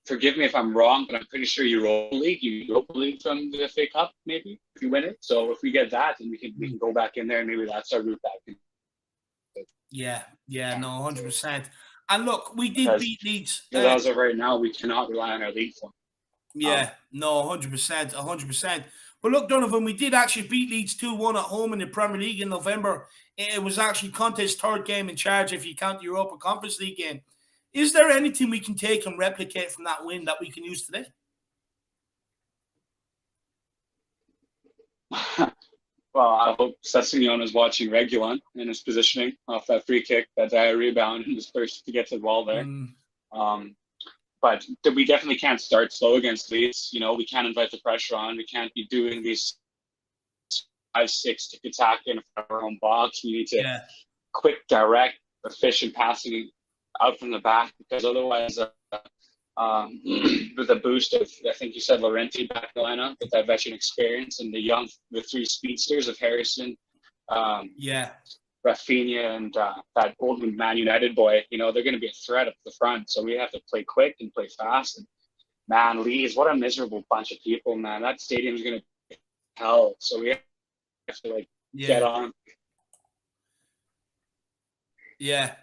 forgive me if I'm wrong, but I'm pretty sure Europa League from the FA Cup, maybe if you win it. So if we get that, then we can go back in there, and maybe that's our route back in. Yeah, no, 100%. And look, we did beat Leeds. As of right now, we cannot rely on our league form. Yeah, no, 100%, 100%. But look, Donovan, we did actually beat Leeds 2-1 at home in the Premier League in November. It was actually Conte's 3rd game in charge if you count the Europa Conference League game. Is there anything we can take and replicate from that win that we can use today? Well, I hope Sessengon is watching Reguilon and his positioning off that free kick, that rebound, and his first to get to the ball there. But we definitely can't start slow against Leeds. We can't invite the pressure on. We can't be doing these 5-6 tick attack in our own box. We need to quick, direct, efficient passing out from the back, because otherwise, with a boost of, I think you said Laurenti back in the lineup with that veteran experience, and the 3 speedsters of Harrison, Rafinha, and that old Man United boy, they're going to be a threat up the front. So we have to play quick and play fast. And man, Leeds, what a miserable bunch of people, man. That stadium's going to be hell. So we have to get on. Yeah.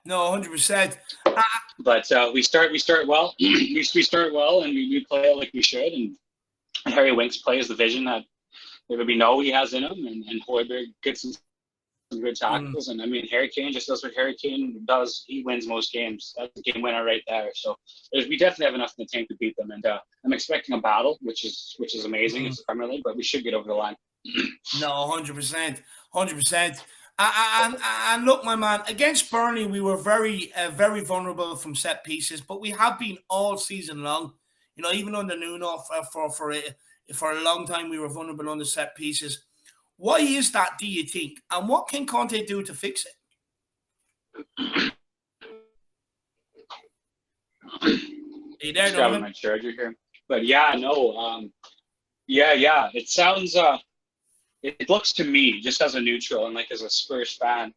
No, 100%. But we start well. we start well, and we play like we should. And Harry Winks plays the vision that maybe we know he has in him, and Højbjerg gets some good tackles. And I mean, Harry Kane just does what Harry Kane does. He wins most games. That's the game winner right there. So we definitely have enough in the tank to beat them. And I'm expecting a battle, which is amazing. It's the Premier League, but we should get over the line. No, 100%. And look, my man, against Burnley, we were very vulnerable from set pieces, but we have been all season long. Even under Nuno for a long time, we were vulnerable on the set pieces. Why is that, do you think? And what can Conte do to fix it? Are you there, Donovan? My charger here. But it sounds it looks to me, just as a neutral and like as a Spurs fan,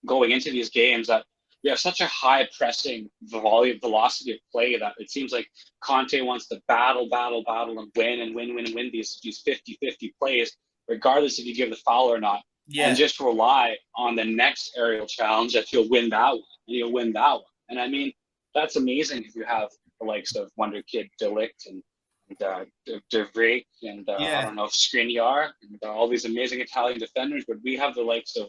going into these games, that we have such a high pressing velocity of play that it seems like Conte wants to battle and win these 50-50 plays, regardless if you give the foul or not, and just rely on the next aerial challenge that you'll win that one, and you'll win that one. And I mean, that's amazing if you have the likes of Wonder Kid, Delict, and De Vrij, and I don't know, Skriniar, and all these amazing Italian defenders, but we have the likes of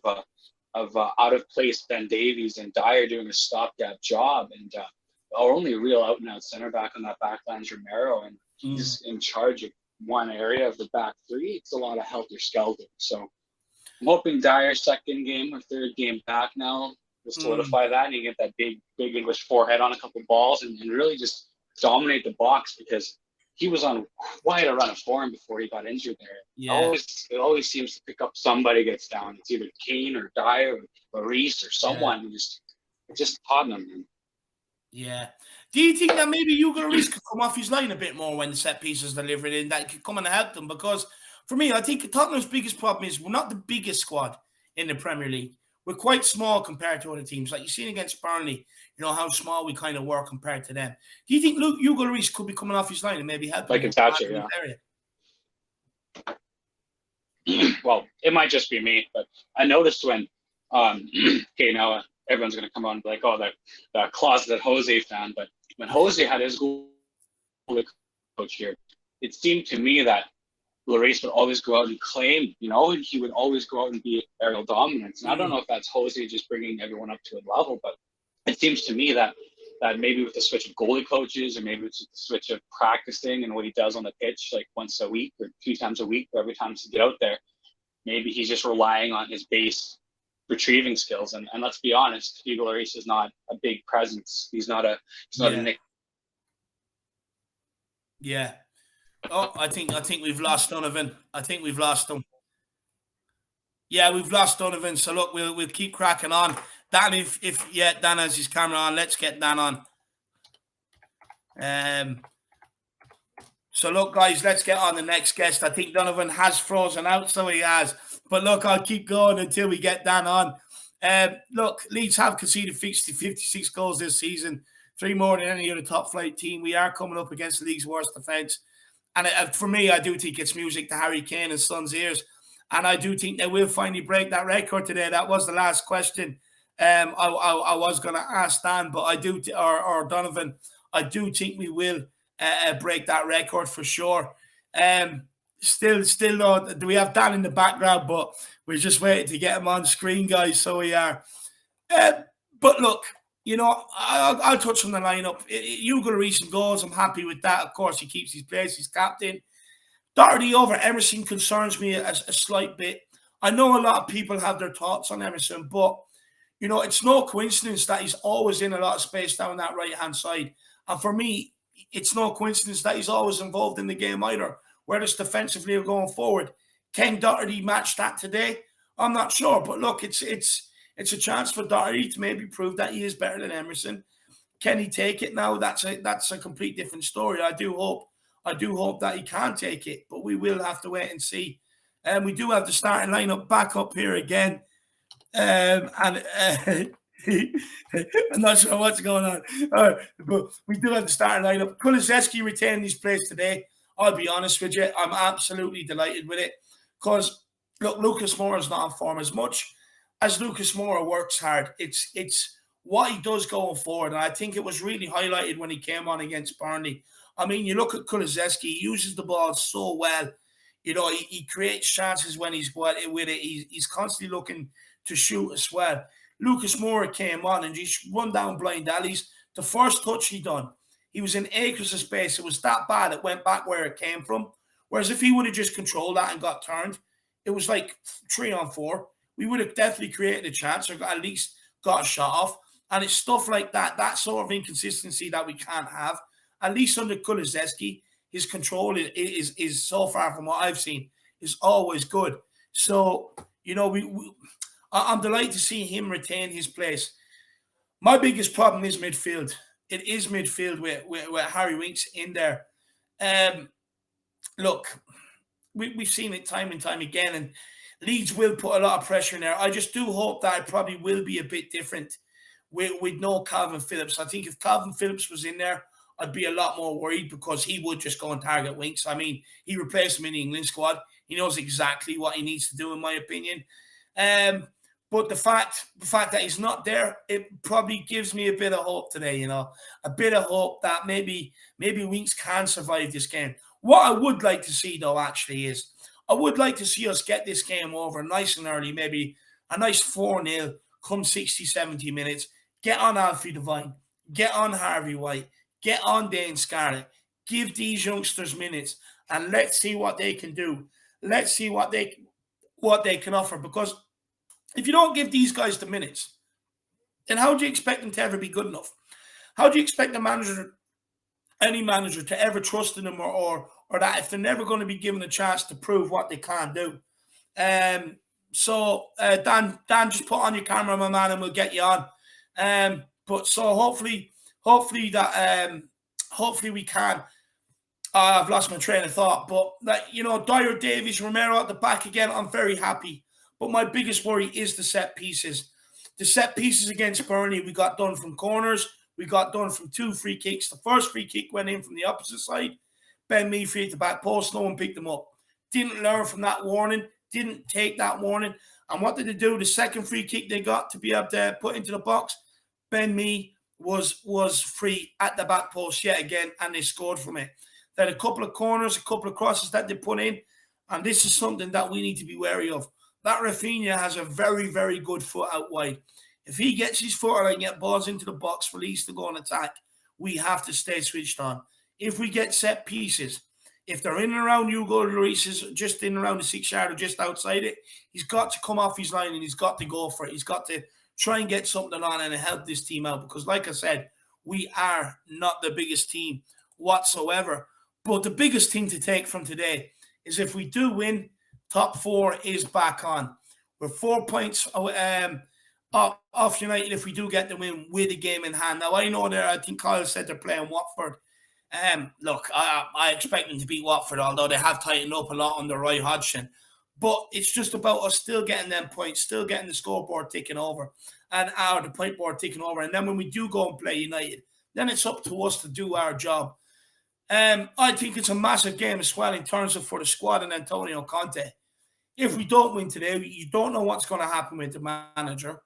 out of place Ben Davies and Dyer doing a stopgap job, and our only real out and out center back on that back line is Romero, and he's in charge of one area of the back three. It's a lot of helter skelter. So I'm hoping Dyer's second game or third game back now will solidify that, and you get that big English forehead on a couple balls and really just dominate the box, because he was on quite a run of form before he got injured there. It always seems to pick up somebody gets down. It's either Kane or Dyer or Reese or someone who just Tottenham. Man. Yeah. Do you think that maybe Hugo Lloris could come off his line a bit more when the set piece is delivered in, that could come and help them? Because for me, I think Tottenham's biggest problem is we're not the biggest squad in the Premier League. We're quite small compared to other teams. Like you've seen against Burnley, you know, how small we kind of were compared to them. Do you think Hugo Lloris could be coming off his line and maybe helping? Like in Thatcher, yeah. Well, it might just be me, but I noticed when, okay, now everyone's going to come on and be like, oh, the closeted Jose fan. But when Jose had his goal coach here, it seemed to me that Lloris would always go out and claim, you know, and he would always go out and be aerial dominance. And I don't know if that's Jose just bringing everyone up to a level, but it seems to me that maybe with the switch of goalie coaches, or maybe with the switch of practicing and what he does on the pitch, like once a week or 2 times a week, or every time to get out there, maybe he's just relying on his base retrieving skills. And let's be honest, Hugo Lloris is not a big presence. He's not a Nick. Yeah. Oh, I think we've lost Donovan. I think we've lost him. Yeah, we've lost Donovan. So look, we'll keep cracking on. Dan, if Dan has his camera on, let's get Dan on. So look, guys, let's get on the next guest. I think Donovan has frozen out, so he has. But look, I'll keep going until we get Dan on. Look, Leeds have conceded 56 goals this season, 3 more than any other top flight team. We are coming up against the league's worst defence. And for me, I do think it's music to Harry Kane and Son's ears. And I do think they will finally break that record today. That was the last question I was going to ask Dan, but I do, or Donovan, I do think we will break that record for sure. Still, we have Dan in the background, but we're just waiting to get him on screen, guys. So we are. But look, you know, I'll touch on the lineup. Hugo Lloris and goals, I'm happy with that. Of course, he keeps his place. He's captain. Doherty over Emerson concerns me a slight bit. I know a lot of people have their thoughts on Emerson, but, you know, it's no coincidence that he's always in a lot of space down that right-hand side. And for me, it's no coincidence that he's always involved in the game either, whether it's defensively or going forward. Can Doherty match that today? I'm not sure. But look, it's a chance for Doherty to maybe prove that he is better than Emerson. Can he take it now? That's a complete different story. I do hope that he can take it, but we will have to wait and see. And we do have the starting lineup back up here again. I'm not sure what's going on. But we do have the starting lineup. Kulusevski retained his place today. I'll be honest with you. I'm absolutely delighted with it. Because, look, Lucas Moura is not on form as much as Lucas Moura works hard. It's what he does going forward. And I think it was really highlighted when he came on against Burnley. I mean, you look at Kulusevski, he uses the ball so well. You know, he creates chances when he's with it. He's constantly looking to shoot as well. Lucas Moura came on and just run down blind alleys. The first touch he done, he was in acres of space. It was that bad, it went back where it came from. Whereas if he would have just controlled that and got turned, it was like 3-on-4. We would have definitely created a chance or at least got a shot off. And it's stuff like that, that sort of inconsistency that we can't have. At least under Kulusevski, his control is so far from what I've seen, is always good. So, you know, I'm delighted to see him retain his place. My biggest problem is midfield. It is midfield with Harry Winks in there. Look, we've seen it time and time again, and Leeds will put a lot of pressure in there. I just do hope that it probably will be a bit different with no Calvin Phillips. I think if Calvin Phillips was in there, I'd be a lot more worried because he would just go and target Winks. I mean, he replaced him in the England squad. He knows exactly what he needs to do, in my opinion. But the fact that he's not there, it probably gives me a bit of hope today, you know, a bit of hope that maybe Winks can survive this game. What I would like to see, though, actually, is I would like to see us get this game over nice and early, maybe a nice 4-0, come 60, 70 minutes, get on Alfie Devine, get on Harvey White, get on Dane Scarlett, give these youngsters minutes, and let's see what they can do. Let's see what they can offer, because if you don't give these guys the minutes, then how do you expect them to ever be good enough? How do you expect the manager, any manager, to ever trust in them, or that if they're never going to be given a chance to prove what they can do? So Dan, just put on your camera, my man, and we'll get you on. But so hopefully we can. I've lost my train of thought, but Dyer, Davies, Romero at the back again. I'm very happy. But my biggest worry is the set pieces. The set pieces against Burnley, we got done from corners. We got done from 2 free kicks. The first free kick went in from the opposite side. Ben Mee free at the back post. No one picked them up. Didn't learn from that warning. Didn't take that warning. And what did they do? The second free kick they got to be able to put into the box, Ben Mee was free at the back post yet again, and they scored from it. They had a couple of corners, a couple of crosses that they put in, and this is something that we need to be wary of. That Rafinha has a very, very good foot out wide. If he gets his foot out and get balls into the box for Leeds to go and attack, we have to stay switched on. If we get set pieces, if they're in and around Hugo Lloris's, just in and around the 6-yard or just outside it, he's got to come off his line and he's got to go for it. He's got to try and get something on and help this team out, because like I said, we are not the biggest team whatsoever. But the biggest thing to take from today is if we do win, top 4 is back on. We're 4 points off United if we do get the win with the game in hand. Now, I know I think Kyle said they're playing Watford. Look, I expect them to beat Watford, although they have tightened up a lot under Roy Hodgson. But it's just about us still getting them points, still getting the scoreboard ticking over, and the point board ticking over. And then when we do go and play United, then it's up to us to do our job. I think it's a massive game as well in terms of for the squad and Antonio Conte. If we don't win today, you don't know what's going to happen with the manager.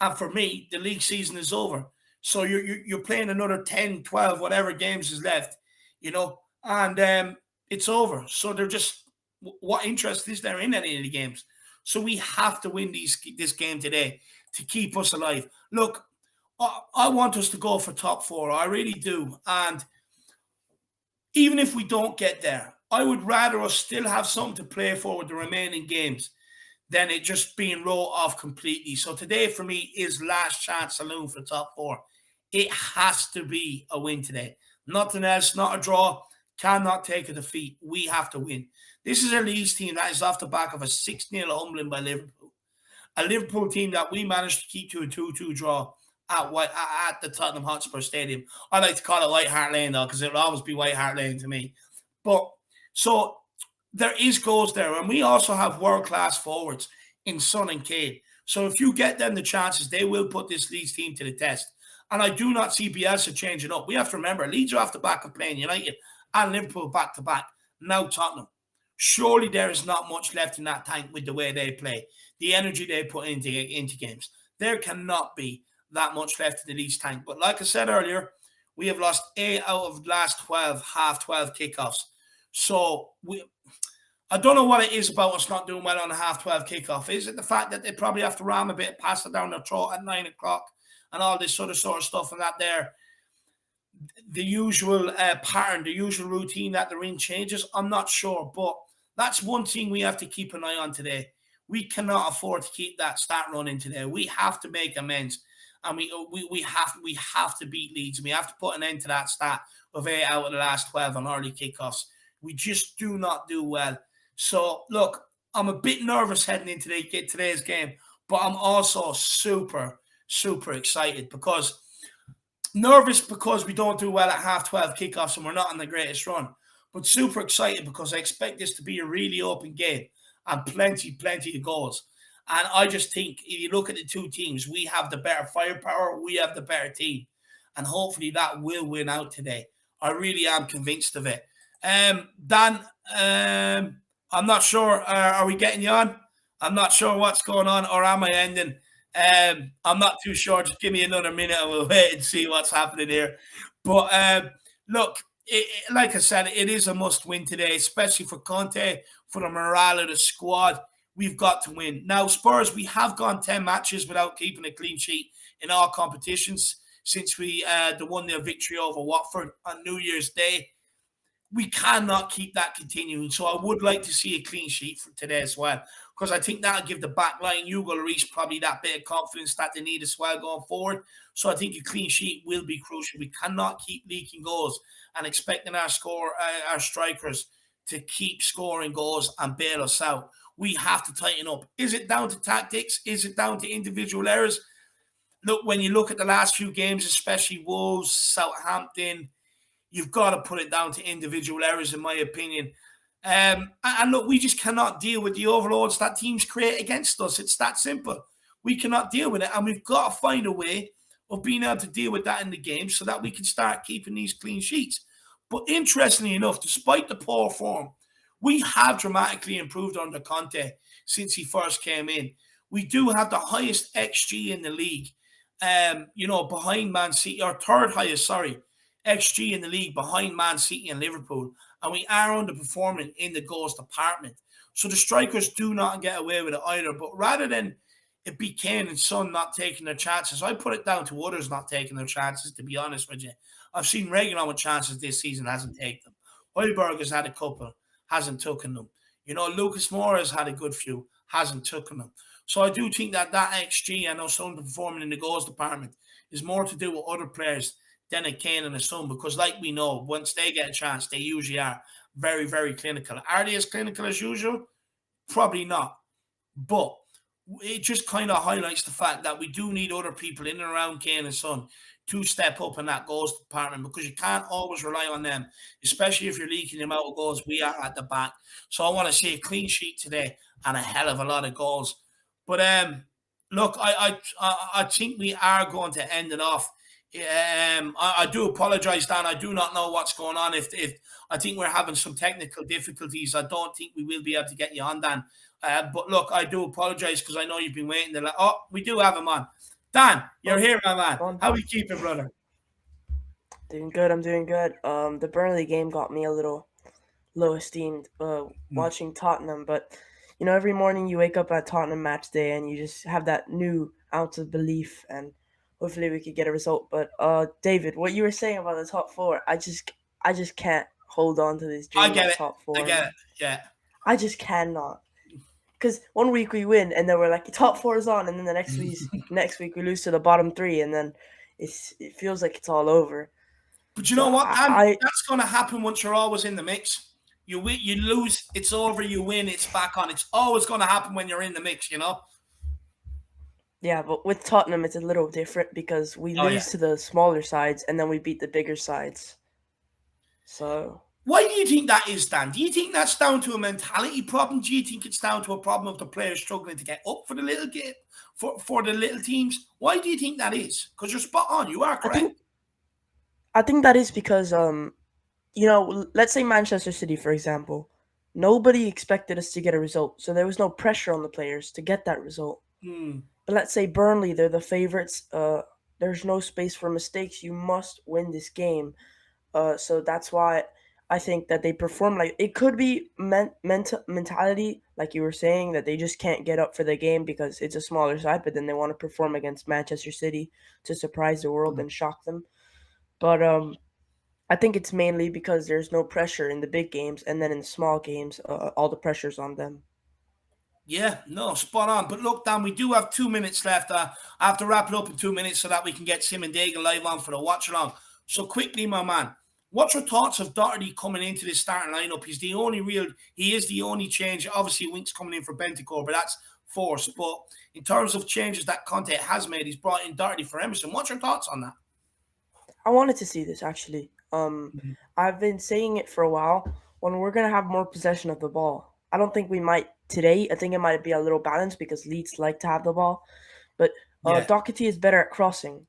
And for me, the league season is over. So you're playing another 10, 12, whatever games is left, and it's over. So they're just, what interest is there in any of the games? So we have to win this game today to keep us alive. Look, I want us to go for top 4. I really do. And even if we don't get there, I would rather us still have something to play for with the remaining games than it just being wrote off completely. So today for me is last chance saloon for top 4. It has to be a win today. Nothing else, not a draw. Cannot take a defeat. We have to win. This is a Leeds team that is off the back of a 6-0 humbling by Liverpool. A Liverpool team that we managed to keep to a 2-2 draw at the Tottenham Hotspur Stadium. I like to call it White Hart Lane, though, because it will always be White Hart Lane to me. But so there is goals there, and we also have world-class forwards in Son and Kane. So if you get them the chances, they will put this Leeds team to the test. And I do not see Bielsa changing up. We have to remember, Leeds are off the back of playing United and Liverpool back-to-back. Now Tottenham. Surely there is not much left in that tank with the way they play, the energy they put into games. There cannot be that much left in the Leeds tank. But like I said earlier, we have lost 8 out of the last 12, half 12 kickoffs. So I don't know what it is about us not doing well on a half 12 kickoff. Is it the fact that they probably have to ram a bit, pass it down their throat at 9 o'clock and all this sort of stuff, and that there, the usual pattern, the usual routine that they're in changes? I'm not sure, but that's one thing we have to keep an eye on today. We cannot afford to keep that stat running today. We have to make amends, and we have to beat Leeds. We have to put an end to that stat of 8 out of the last 12 on early kickoffs. We just do not do well. So, look, I'm a bit nervous heading into today's game, but I'm also super, super excited because we don't do well at half 12 kickoffs and we're not on the greatest run, but super excited because I expect this to be a really open game and plenty of goals. And I just think if you look at the two teams, we have the better firepower, we have the better team. And hopefully that will win out today. I really am convinced of it. Dan, I'm not sure. Are we getting you on? I'm not sure what's going on, or am I ending? I'm not too sure. Just give me another minute and we'll wait and see what's happening here. But look, like I said, it is a must win today, especially for Conte, for the morale of the squad. We've got to win. Now, Spurs, we have gone 10 matches without keeping a clean sheet in all competitions since we won their victory over Watford on New Year's Day. We cannot keep that continuing. So I would like to see a clean sheet for today as well, because I think that'll give the back line, Hugo Lloris, probably that bit of confidence that they need as well going forward. So I think a clean sheet will be crucial. We cannot keep leaking goals and expecting our strikers to keep scoring goals and bail us out. We have to tighten up. Is it down to tactics? Is it down to individual errors? Look, when you look at the last few games, especially Wolves, Southampton, you've got to put it down to individual errors, in my opinion. And look, we just cannot deal with the overloads that teams create against us. It's that simple. We cannot deal with it. And we've got to find a way of being able to deal with that in the game so that we can start keeping these clean sheets. But interestingly enough, despite the poor form, we have dramatically improved under Conte since he first came in. We do have the highest XG in the league, behind Man City, or third highest, XG in the league behind Man City and Liverpool. And we are underperforming in the goals department. So the strikers do not get away with it either. But rather than it be Kane and Son not taking their chances, I put it down to others not taking their chances, to be honest with you. I've seen Reguilon with chances this season, hasn't taken them. Højbjerg has had a couple, hasn't taken them. Lucas Moura has had a good few, hasn't taken them. So I do think that XG and us underperforming in the goals department is more to do with other players than a Kane and a Son, because like we know, once they get a chance, they usually are very, very clinical. Are they as clinical as usual? Probably not. But it just kind of highlights the fact that we do need other people in and around Kane and Son to step up in that goals department, because you can't always rely on them, especially if you're leaking them out of goals. We are at the back. So I want to see a clean sheet today and a hell of a lot of goals. But look, I think we are going to end it off. I do apologize, Dan. I do not know what's going on. If I think we're having some technical difficulties, I don't think we will be able to get you on, Dan. But look, I do apologize because I know you've been waiting. We do have him on. Dan, you're here, my man. How are we keeping, brother? Doing good. I'm doing good. The Burnley game got me a little low esteemed watching Tottenham, but every morning you wake up at Tottenham match day and you just have that new ounce of belief, and hopefully we could get a result. But David, what you were saying about the top four, I just can't hold on to this dream of top four. I get it. Yeah. I just cannot. Because one week we win and then we're like, the top four is on, and then the next week we lose to the bottom three, and then it feels like it's all over. But you know what, Dan? That's going to happen once you're always in the mix. You win, you lose, it's over. You win, it's back on. It's always going to happen when you're in the mix, Yeah, but with Tottenham, it's a little different because we lose to the smaller sides and then we beat the bigger sides. So why do you think that is, Dan? Do you think that's down to a mentality problem? Do you think it's down to a problem of the players struggling to get up for the little game, for the little teams? Why do you think that is? Because you're spot on. You are correct. I think that is because, let's say Manchester City, for example. Nobody expected us to get a result, so there was no pressure on the players to get that result. But let's say Burnley, they're the favorites. There's no space for mistakes. You must win this game. So that's why I think that they perform like it could be mentality, like you were saying, that they just can't get up for the game because it's a smaller side, but then they want to perform against Manchester City to surprise the world and shock them. But I think it's mainly because there's no pressure in the big games, and then in the small games, all the pressure's on them. Yeah, no, spot on. But look, Dan, we do have 2 minutes left. I have to wrap it up in 2 minutes so that we can get Sim and Dagan live on for the watch along. So quickly, my man, what's your thoughts of Doherty coming into this starting lineup? He is the only change. Obviously, Wink's coming in for Bentancur, but that's forced. But in terms of changes that Conte has made, he's brought in Doherty for Emerson. What's your thoughts on that? I wanted to see this, actually. I've been saying it for a while. When we're going to have more possession of the ball, I don't think we might today, I think it might be a little balanced because Leeds like to have the ball. But Yeah. Doherty is better at crossing.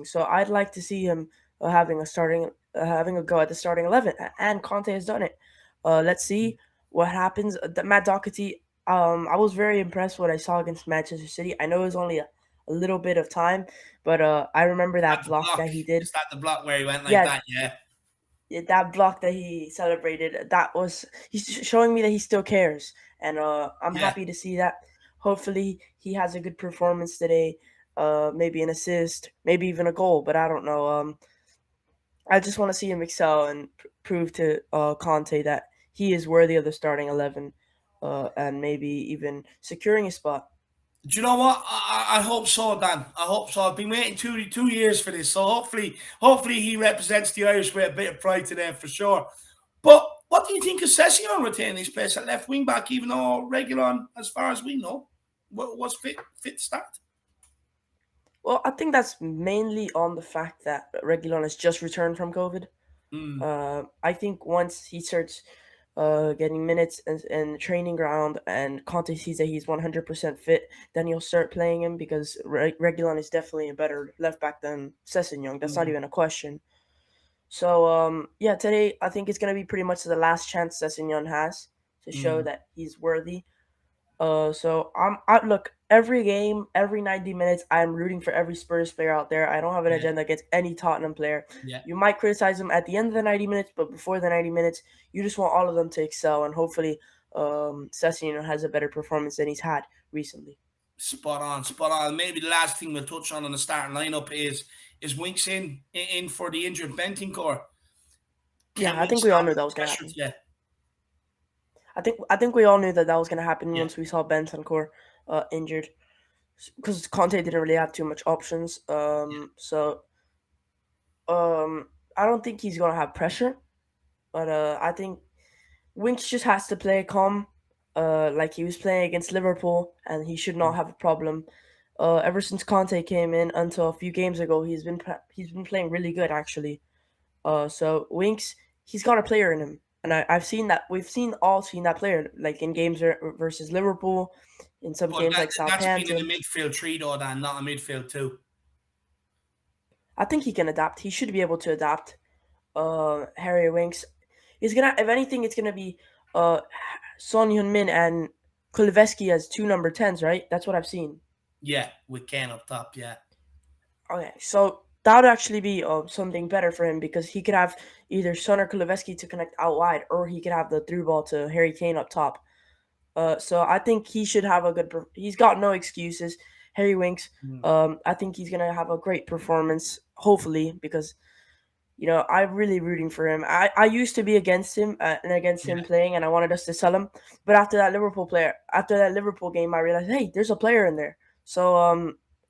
So I'd like to see him having a go at the starting 11. And Conte has done it. Let's see what happens. Matt Doherty. I was very impressed what I saw against Manchester City. I know it was only a little bit of time, but I remember that block that he did. Is that the block where he went like Yeah. that? Yeah. That block that he celebrated, he's showing me that he still cares, and I'm happy to see that. Hopefully he has a good performance today, maybe an assist, maybe even a goal, but I don't know. I just want to see him excel and prove to Conte that he is worthy of the starting 11, and maybe even securing a spot. Do you know what? I hope so, Dan. I hope so. I've been waiting two years for this, so hopefully he represents the Irish with a bit of pride today for sure. But what do you think of Sessengon retaining his place at left wing back, even though Reguilon, as far as we know, was fit to start? Well, I think that's mainly on the fact that Reguilon has just returned from COVID. I think once he starts getting minutes and training ground, and Conte sees that he's 100% fit, then he'll start playing him because Reguilon is definitely a better left back than Sessengon. That's not even a question. So yeah, today I think it's gonna be pretty much the last chance Sessengon has to show that he's worthy. So I look, every game, every 90 minutes, I'm rooting for every Spurs player out there. I don't have an agenda against any Tottenham player. Yeah. You might criticize them at the end of the 90 minutes, but before the 90 minutes, you just want all of them to excel, and hopefully Sessignon has a better performance than he's had recently. Spot on. Maybe the last thing we'll touch on the starting lineup is Winks in for the injured Bentancur. Yeah, I think we all knew that was going to happen. Yeah. I think we all knew that was going to happen once we saw Bentancur injured, because Conte didn't really have too much options. So I don't think he's going to have pressure, but I think Winks just has to play calm, like he was playing against Liverpool, and he should not have a problem. Ever since Conte came in until a few games ago, he's been playing really good actually. So Winks, he's got a player in him, and I've seen that. We've all seen that player, like in games versus Liverpool, in some games like Southampton. That's been in the midfield three though, Dan, not a midfield two. I think he can adapt. He should be able to adapt. Harry Winks, he's gonna. If anything, it's gonna be Son Heung-min and Kulusevski as two number 10s, right? That's what I've seen. Yeah, with Kane up top, yeah. Okay, so that would actually be something better for him, because he could have either Son or Kulusevski to connect out wide, or he could have the through ball to Harry Kane up top. So I think he should have a good. He's got no excuses. Harry Winks. I think he's gonna have a great performance, hopefully, because I'm really rooting for him. I used to be against him and against him playing, and I wanted us to sell him. But after that Liverpool game, I realized, hey, there's a player in there. So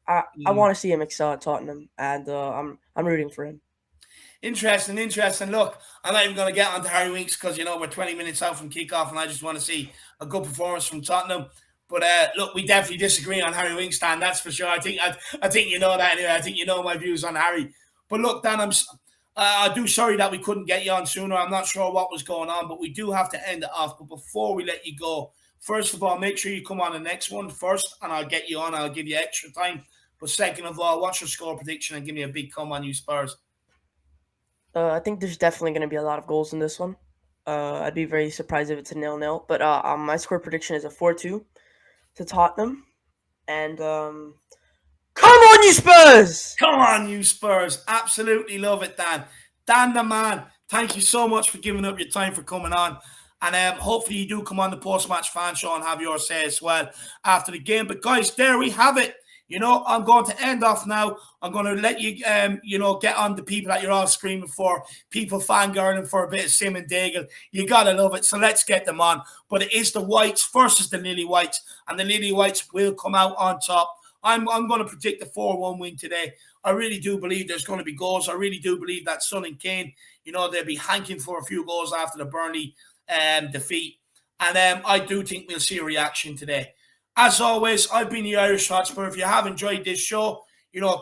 I want to see him excel at Tottenham, and I'm rooting for him. Interesting. Look, I'm not even going to get onto Harry Winks because we're 20 minutes out from kickoff, and I just want to see a good performance from Tottenham. But look, we definitely disagree on Harry Winks, Dan. That's for sure. I think you know that anyway. I think you know my views on Harry. But look, Dan, I do sorry that we couldn't get you on sooner. I'm not sure what was going on, but we do have to end it off. But before we let you go, first of all, make sure you come on the next one first, and I'll get you on. I'll give you extra time. But second of all, what's your score prediction, and give me a big come on you Spurs? I think there's definitely going to be a lot of goals in this one. I'd be very surprised if it's a 0-0. But my score prediction is a 4-2 to Tottenham. And come on, you Spurs! Come on, you Spurs. Absolutely love it, Dan. Dan the man, thank you so much for giving up your time for coming on. And hopefully you do come on the post-match fan show and have your say as well after the game. But guys, there we have it. I'm going to end off now. I'm going to let you, get on the people that you're all screaming for, people fangirling for a bit of Sim and Daigle. You got to love it. So let's get them on. But it is the Whites versus the Lily Whites, and the Lily Whites will come out on top. I'm going to predict the 4-1 win today. I really do believe there's going to be goals. I really do believe that Son and Kane, they'll be hanking for a few goals after the Burnley defeat. And I do think we'll see a reaction today. As always, I've been the Irish Hotspur. If you have enjoyed this show,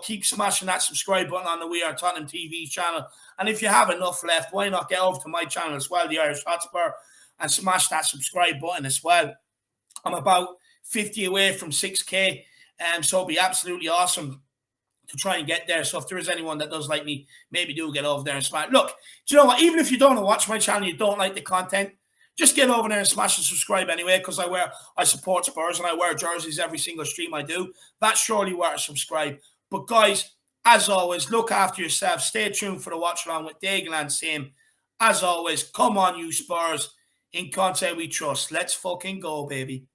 keep smashing that subscribe button on the We Are Tottenham TV channel. And if you have enough left, why not get over to my channel as well, the Irish Hotspur. and smash that subscribe button as well. I'm about 50 away from 6K, so it'll be absolutely awesome to try and get there. So if there is anyone that does like me, maybe do get over there and smash. Look, do you know what? Even if you don't watch my channel, you don't like the content, just get over there and smash and subscribe anyway, because I support Spurs and I wear jerseys every single stream I do. That's surely worth a subscribe. But guys, as always, look after yourself. Stay tuned for the watch along with Dagan and Sim. As always, come on, you Spurs. In Conte we trust. Let's fucking go, baby.